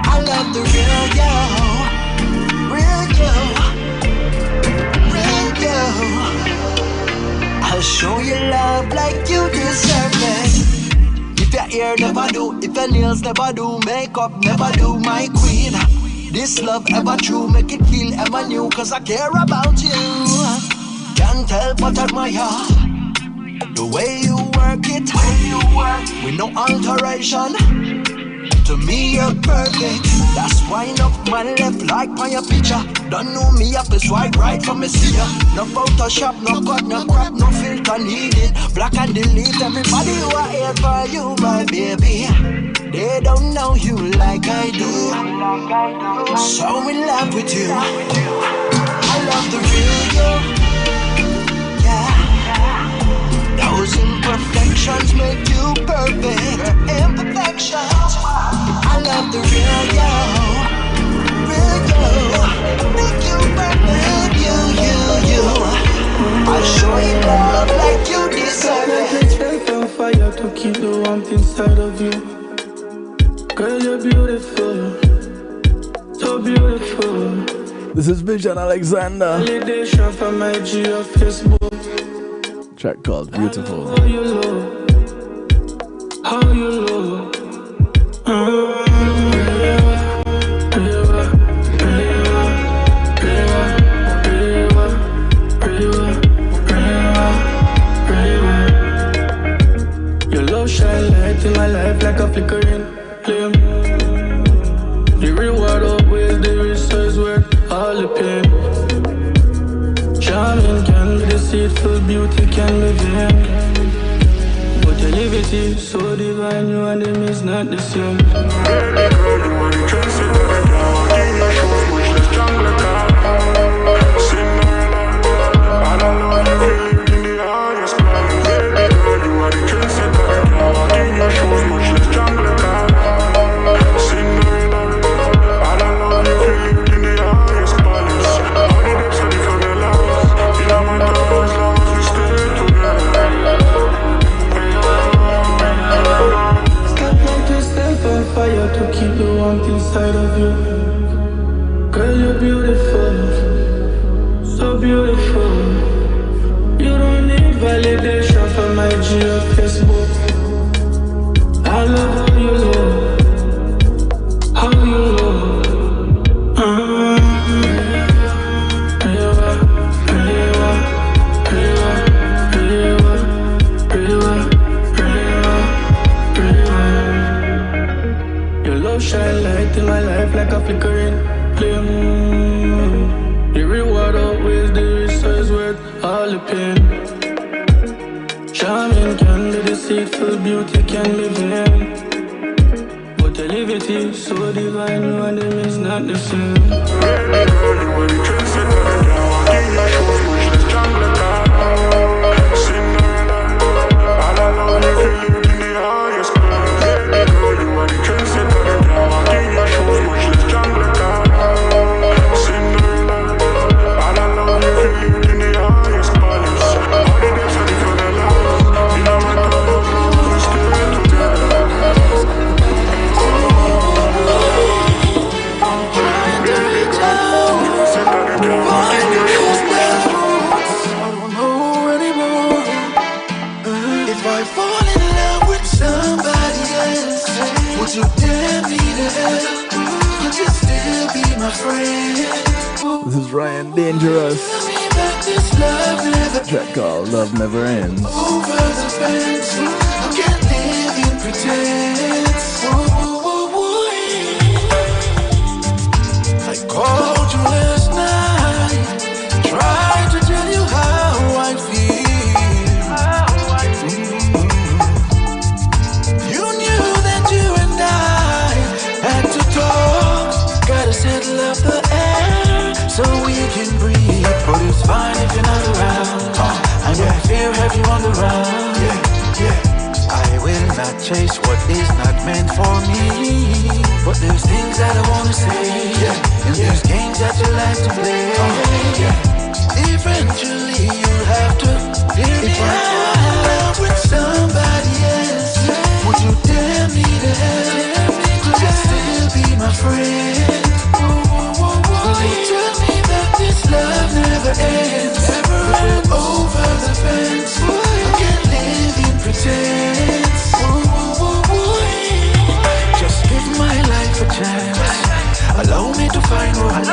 [SPEAKER 18] I love the real you. Real you. Real you. I'll show you love like you deserve it. If your hair never do, if your nails never do, makeup never do, my queen. This love ever true, make it feel ever new, cause I care about you. Can't help but admire the way you work it, with no alteration. To me you're perfect. That's why up my left like on your picture. Don't know me, have to swipe right from me see ya. No Photoshop, no cut, no crap, no filter needed. Black and delete everybody who are here for you, my baby. They don't know you like I do. So in love with you. I love the real you. Yeah. Those imperfections make you perfect. Imperfections. I love the real you. Real you. Make you perfect. You. I'll show you love like you deserve it.
[SPEAKER 19] Take on fire to keep the warmth inside of you. Girl, you're beautiful, so beautiful.
[SPEAKER 1] This is Vision Alexander.
[SPEAKER 19] Validation from my G of Facebook.
[SPEAKER 1] Track called Beautiful.
[SPEAKER 19] How you look, how you look. Your love shine light in my life like a flickering flame. The reward outweighs the resource worth all the pain. can live in. But your liberty so divine, you and them is not the same. Baby girl, you want the trend set of the dog. In your shoes, much less jungle car. I don't know if you lived in the highest class. Baby girl, you are the trend set of the dog. In your shoes, much less jungle car. I don't know if you lived in the highest palace. All the depths are the favelas. In a matter as long as we stay together. Stop like yourself on fire to keep the warmth inside of you. Girl, you're beautiful, so beautiful. You don't need validation from my G or Facebook. I love how you look, how you look. Your love shine light in my life like a flickering flame. The reward outweighs the risk, so it's worth all the pain. Charming can be deceitful, beauty can live in. But your liberty so divine, you and them is not the same. Baby girl, you are the trend set of the dog. In your shoes, much less jungle car. Cinderella, I don't know if you lived in the highest class. Baby girl, you are the trend set of the dog. In your shoes, much less jungle car. Cinderella, I don't know if you lived in the highest palace. All the depths are the favelas. In a matter of love, we stay together.
[SPEAKER 18] If I fall in love with somebody else, would you dare me to help? Could you still be my friend?
[SPEAKER 1] This is Ryan Dangerous.
[SPEAKER 18] This love never
[SPEAKER 1] Track called Love Never Ends.
[SPEAKER 18] over the fence. I can't live in pretense. I called you last night, tried to tell you how I feel. You knew that you and I had to talk. Gotta settle up the air so we can breathe. But it's fine if you're not around. I don't fear have you on the run. I will not chase what is not meant for me. But there's things that I wanna say, and there's games that you like to play. Eventually you'll have to hear me out with somebody else. Would you dare me to help? Could you still be my friend? Will you tell me that this love never ends? Over the fence, I can't live in pretense. Just give my life a chance. Allow me to find romance.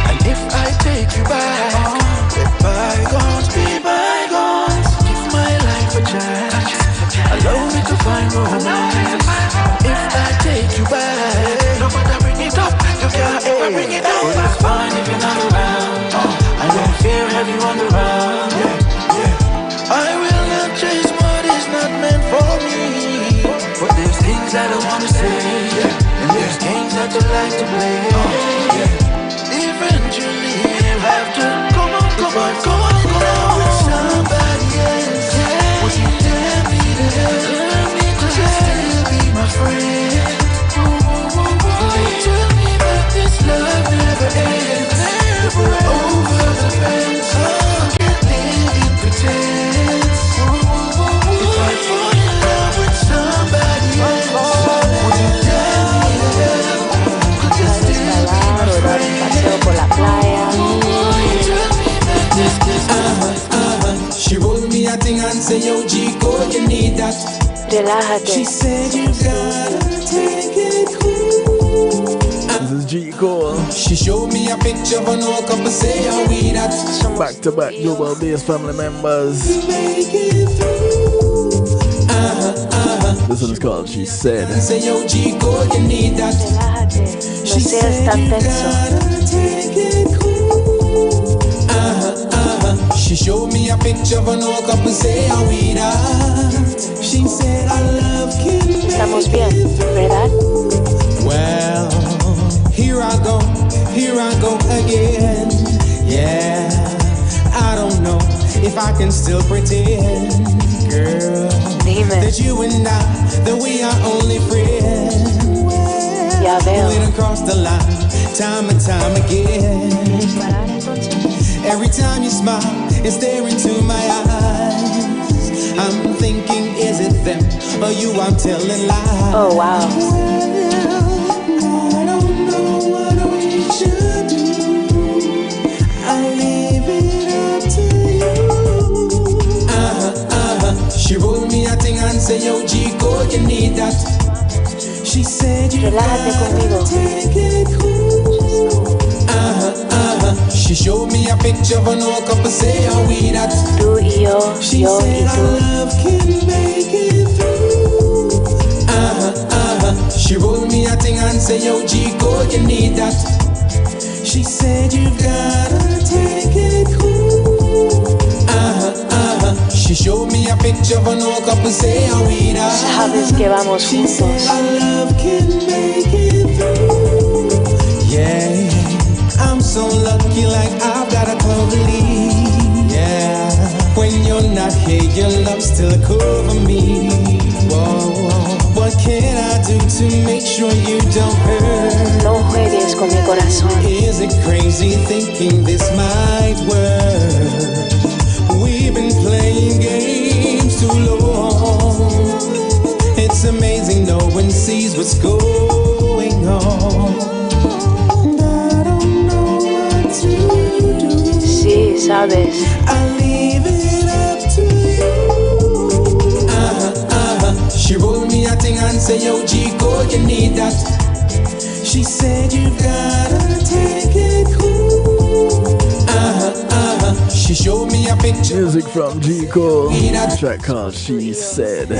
[SPEAKER 18] And if I take you back, let bygones be bygones. Give my life a chance. Allow me to find romance. If I take you back, no matter bring it up, you can't ever bring it up. But it's fine if you're not around. I don't fear have you on the run. I will not chase what is not meant for me. But there's things that I wanna say, and there's games that you like to play. Eventually you have to come on with somebody else. Would you dare me to help? Could you still be my friend? Will you tell me that this love never ends? Over the fence, I can't live in pretense. If I fall in love with somebody else, would you dare me to help? Could you still be my friend?
[SPEAKER 17] She rolled me a thing and say, yo, Chico, you need that.
[SPEAKER 10] Relájate.
[SPEAKER 17] She said, you gotta take it cool.
[SPEAKER 1] This is G. Cole.
[SPEAKER 17] She showed me a picture of an old couple, say, are we that?
[SPEAKER 1] Back to back global bass family members. This one is called She Said.
[SPEAKER 17] Say, yo, Chico, you need that.
[SPEAKER 10] Relájate. No seas tan tenso.
[SPEAKER 17] She She showed me a picture of an old couple say how we daft. She said our love can make
[SPEAKER 20] Estamos bien, ¿verdad?
[SPEAKER 17] Well, here I go again. Yeah, I don't know if I can still pretend, girl, that you and I, that we are only friends.
[SPEAKER 20] Ya veo.
[SPEAKER 17] We done crossed the line, time and time again. Every time you smile and stare into my eyes, I'm thinking, is it them or you I'm telling lies?
[SPEAKER 20] Oh, wow.
[SPEAKER 17] I don't know what we should do. I leave it up to you. She rolled me a thing and say, yo, Chico, you need that. She said you gotta take it cool. She showed me a picture of an old couple, say how we that.
[SPEAKER 20] Tú y yo,
[SPEAKER 17] She
[SPEAKER 20] yo
[SPEAKER 17] said
[SPEAKER 20] y
[SPEAKER 17] our
[SPEAKER 20] tú.
[SPEAKER 17] love can make it through. She rolled me a thing and say, yo, Chico, you need that. She said you gotta take it cool. She showed me a picture of an old couple, say how we that.
[SPEAKER 20] Sabes que vamos
[SPEAKER 17] She said
[SPEAKER 20] juntos.
[SPEAKER 17] our love can make it through. Yeah, I'm so lucky, like I've got a clover leaf. Yeah, when you're not here, your love still cover me. Whoa, what can I do to make sure you don't hurt?
[SPEAKER 20] No juegues con mi corazón.
[SPEAKER 17] Is it crazy thinking this might work? We've been playing games too long. It's amazing no one sees what's going on.
[SPEAKER 20] Sí, sabes.
[SPEAKER 17] I leave it up to you. She rolled me a thing and say, yo, Chico, you need that. She said you gotta take it cool. She showed me a picture.
[SPEAKER 1] Music from G. Cole. Track called She Said.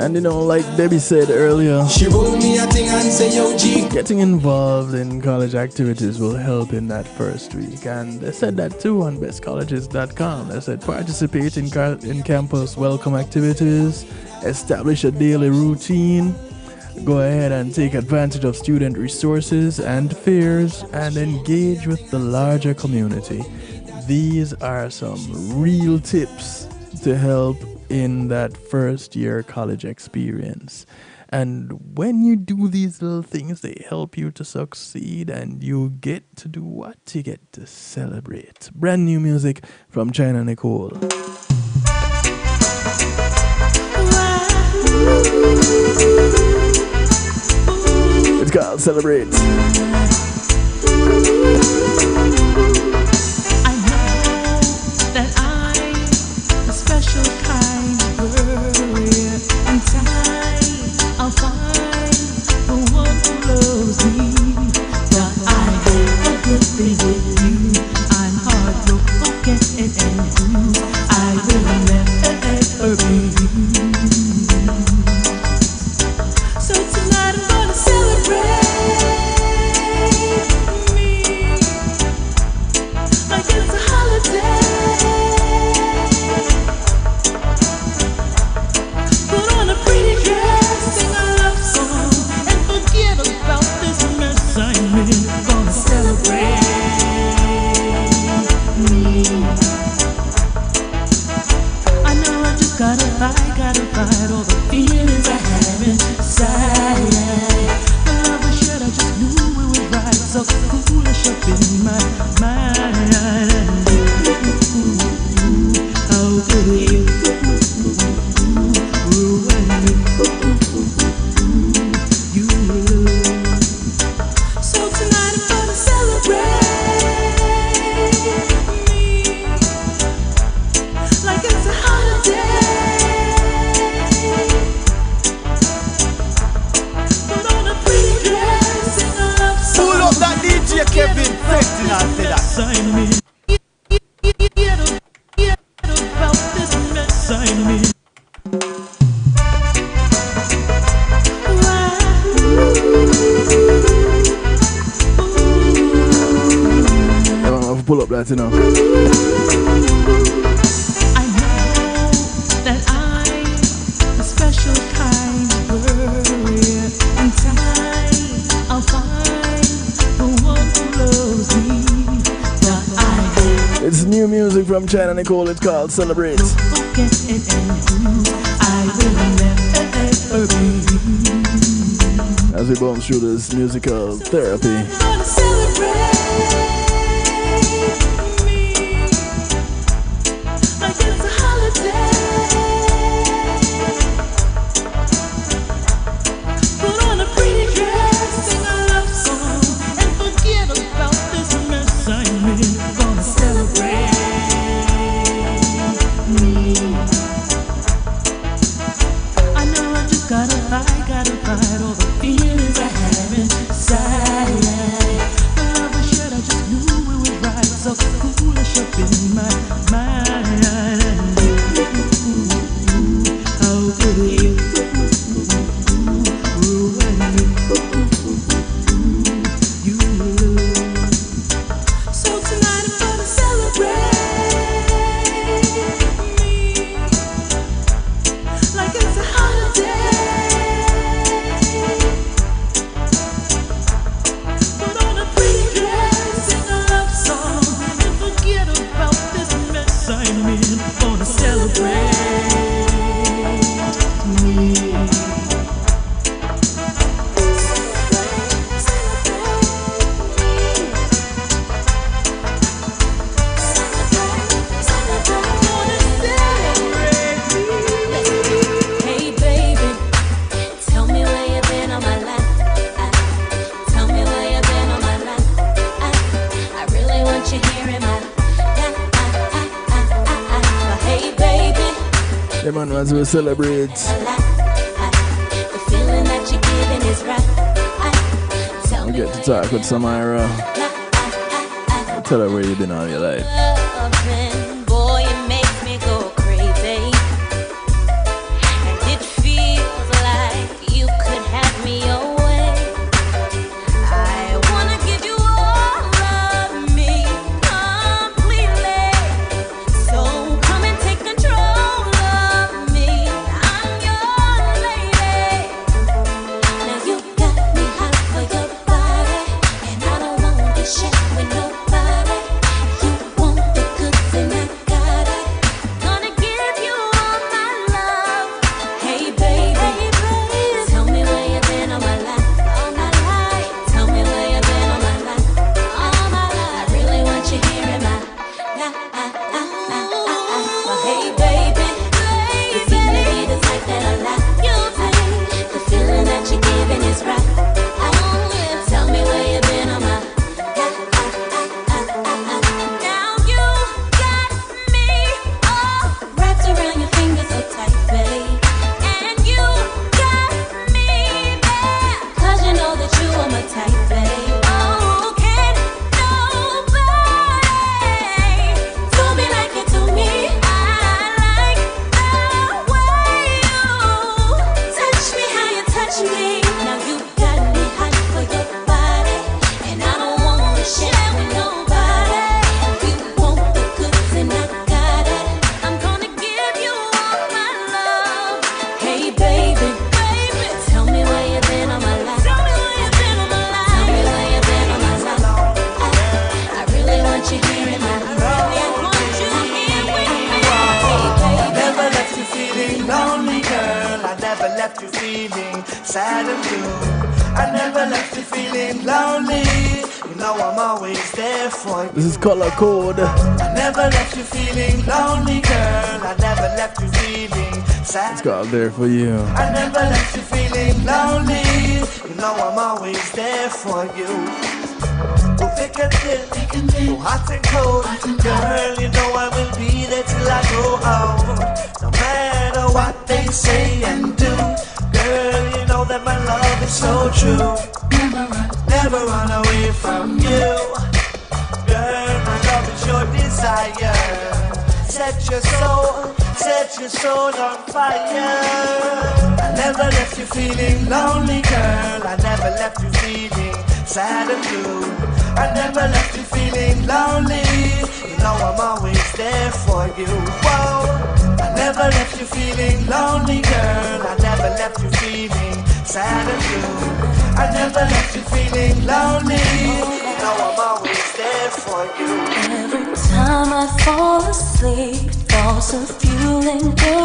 [SPEAKER 1] And you know, like Debbie said earlier,
[SPEAKER 17] she rolled me a thing and say, yo, G.
[SPEAKER 1] Getting involved in college activities will help in that first week. And they said that too on bestcolleges.com. They said participate in campus welcome activities, establish a daily routine, go ahead and take advantage of student resources and fairs, and engage with the larger community. These are some real tips to help in that first year college experience. And when you do these little things, they help you to succeed, and you get to do what? You get to celebrate. Brand new music from China Nicole. It's called Celebrate.
[SPEAKER 7] So tonight I'm gonna celebrate.
[SPEAKER 1] that, you know.
[SPEAKER 7] I know that I'm a special kind of girl. In time, I'll find the one who loves me. But I
[SPEAKER 1] It's new music from China Nicole. It's called Celebrate.
[SPEAKER 7] forget it and who I will never ever be.
[SPEAKER 1] As we bounce through this musical therapy.
[SPEAKER 7] Gonna celebrate me like it's a holiday. Put on a pretty dress, sing a love song, and forget about this mess I'm in. Gonna celebrate me. I know I just gotta fight all the feelings I have inside. The love we shared, I just knew it was right. So foolish up in my mind. How could you ruin me? You. So tonight I'm gonna celebrate me like it's a holiday. Put on a pretty dress, sing a love song, and forget about this mess I'm in. Gonna celebrate me.
[SPEAKER 21] Hey baby, tell me where you been on my life. Tell me where you been on my life. I really want you here in my life. Hey baby,
[SPEAKER 1] Yeah, man, as we celebrate.
[SPEAKER 21] the feeling that you're giving is right. Tell
[SPEAKER 1] We
[SPEAKER 21] me
[SPEAKER 1] get to talk with Samira. Tell her where you've been all your life.
[SPEAKER 21] loving, boy, it makes me go crazy. And it feels like you could have me your way. I wanna give you all of me completely. So come and take control of me. I'm your lady. Now you got me hot for your body, and I don't want to share with nobody. You want the goods and I got it. Gonna give you all my love. Hey baby, tell me where you been all my life. All my life. Tell me where you been all my life. All my life. I really want you here in my life. Hey baby, you seem to be the type that I like. The feeling that you're giving is right. Tell me where you been on my. Now you got me all wrapped around your finger so tight, babe. And you got me there, 'cause you know that you are my type, babe. Oh, can nobody do me like you do me? I like the way you touch me, how you touch me. Now you got me hot for your body, and I don't want to share with nobody. You want the goods and I got it. I'm gonna give you all my love. Hey baby, tell me where you been all my life. Tell me where you been all my life. Tell me where you been all my life. I really want you here in my life. I want you here with me. Hey baby.
[SPEAKER 18] Never left you feeling lonely, girl. I never left you feeling sad and blue. I never left you feeling lonely. You know I'm always there for you.
[SPEAKER 1] This is Color Code.
[SPEAKER 18] I never left you feeling lonely, girl. I never left you feeling sad.
[SPEAKER 1] It's called There For You.
[SPEAKER 18] I never left you feeling lonely. You know I'm always there for you. Go thick and thin, go hot and cold. Girl, you know I will be there till I go home. No matter what they say and do. Girl, you know that my love is so true. Never run away from you. Girl, my love is your desire. Set your soul on fire. I never left you feeling lonely, girl. I never left you feeling sad and blue. I never left you feeling lonely. You know I'm always there for you. Whoa, I never left you feeling lonely, girl. I never left you feeling sad or blue. I never left you feeling lonely. You know I'm always there for you.
[SPEAKER 21] Every time I fall asleep, thoughts of you linger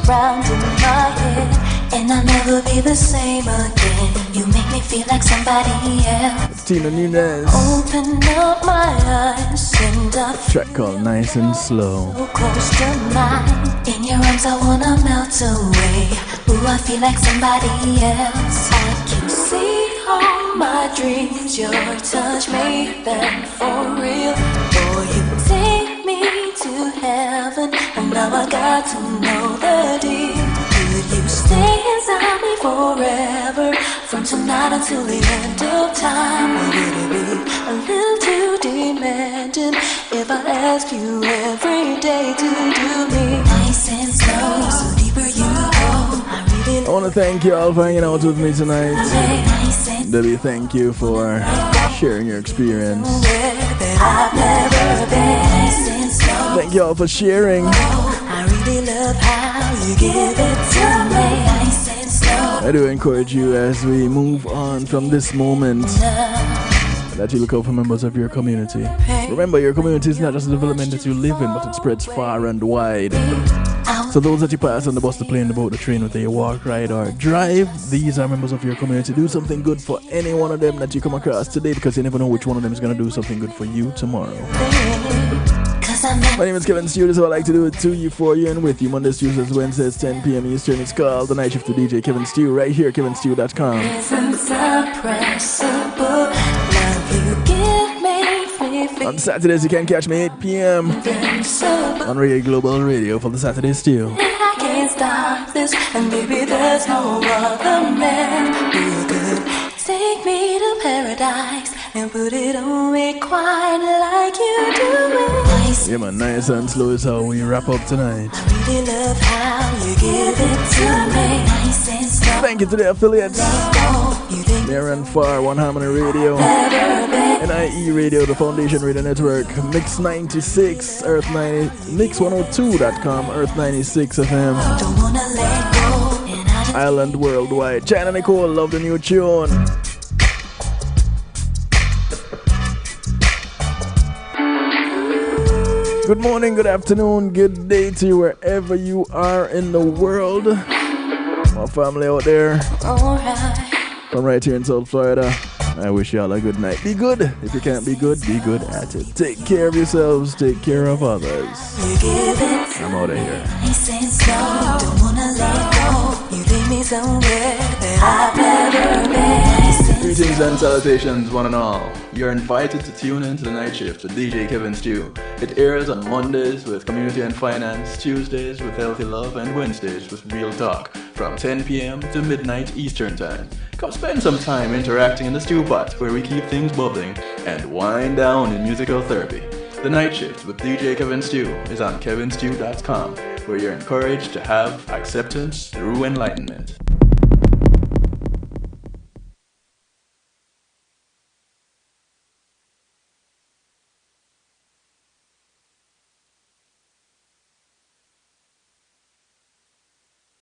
[SPEAKER 21] around in my head, and I'll never be the same again. You make me feel like somebody else.
[SPEAKER 1] Tina Nunez.
[SPEAKER 21] Open up my eyes and I feel
[SPEAKER 1] Track called Nice and Slow.
[SPEAKER 21] so close to mine. In your arms I wanna melt away. Ooh, I feel like somebody else. I can see all my dreams. Your touch made them for real. Boy, you take me to heaven, and now I got to know the deal. Could you stay inside me forever, from tonight until the end of time? Or would it be a little too demanding if I ask you every day to do me nice and slow? So deeper you go,
[SPEAKER 1] I want to thank you all for hanging out with me tonight. Debbie, thank you for sharing your experience. Thank you all for sharing.
[SPEAKER 21] I really love how you give it to me nice and slow.
[SPEAKER 1] I do encourage you as we move on from this moment that you look out for members of your community. Remember, your community is not just a development that you live in, but it spreads far and wide. So those that you pass on the bus, the plane, the boat, the train, whether you walk, ride, or drive, these are members of your community. Do something good for any one of them that you come across today, because you never know which one of them is going to do something good for you tomorrow. My name is Kevin Stew. This is what I like to do it to you, for you, and with you. Mondays, Tuesdays, Wednesdays, 10 p.m. Eastern. It's called The Night Shift with DJ Kevin Stew, right here, kevinstew.com. On Saturdays, you can catch me 8 p.m. on Reggae Global Radio for the Saturday Stew.
[SPEAKER 21] I can't stop this, and baby, there's no other man who could take me to paradise and put it on me quite like you do it.
[SPEAKER 1] Yeah, man, Nice and Slow is how we wrap up tonight.
[SPEAKER 21] I really love how you give it to me nice and slow.
[SPEAKER 1] Thank you to the affiliates. Near and Far, One Harmony Radio, NIE Radio, the Foundation Radio Network, Mix 96, Earth 90, Mix102.com, Earth 96 FM, Island Worldwide. China Nicole, love the new tune. Good morning, good afternoon, good day to you wherever you are in the world. My family out there.
[SPEAKER 21] Alright.
[SPEAKER 1] I'm right here in South Florida. I wish y'all a good night. Be good. If you can't be good at it. Take care of yourselves. Take care of others. I'm out of here.
[SPEAKER 21] Nice and slow. Don't wanna let go. You take me somewhere that I've never been.
[SPEAKER 1] Greetings and salutations, one and all. You're invited to tune into The Night Shift with DJ Kevin Stew. It airs on Mondays with Community and Finance, Tuesdays with Healthy Love, and Wednesdays with Real Talk from 10 p.m. to midnight Eastern Time. Come spend some time interacting in the stew pot where we keep things bubbling and wind down in musical therapy. The Night Shift with DJ Kevin Stew is on kevinstew.com, where you're encouraged to have acceptance through enlightenment.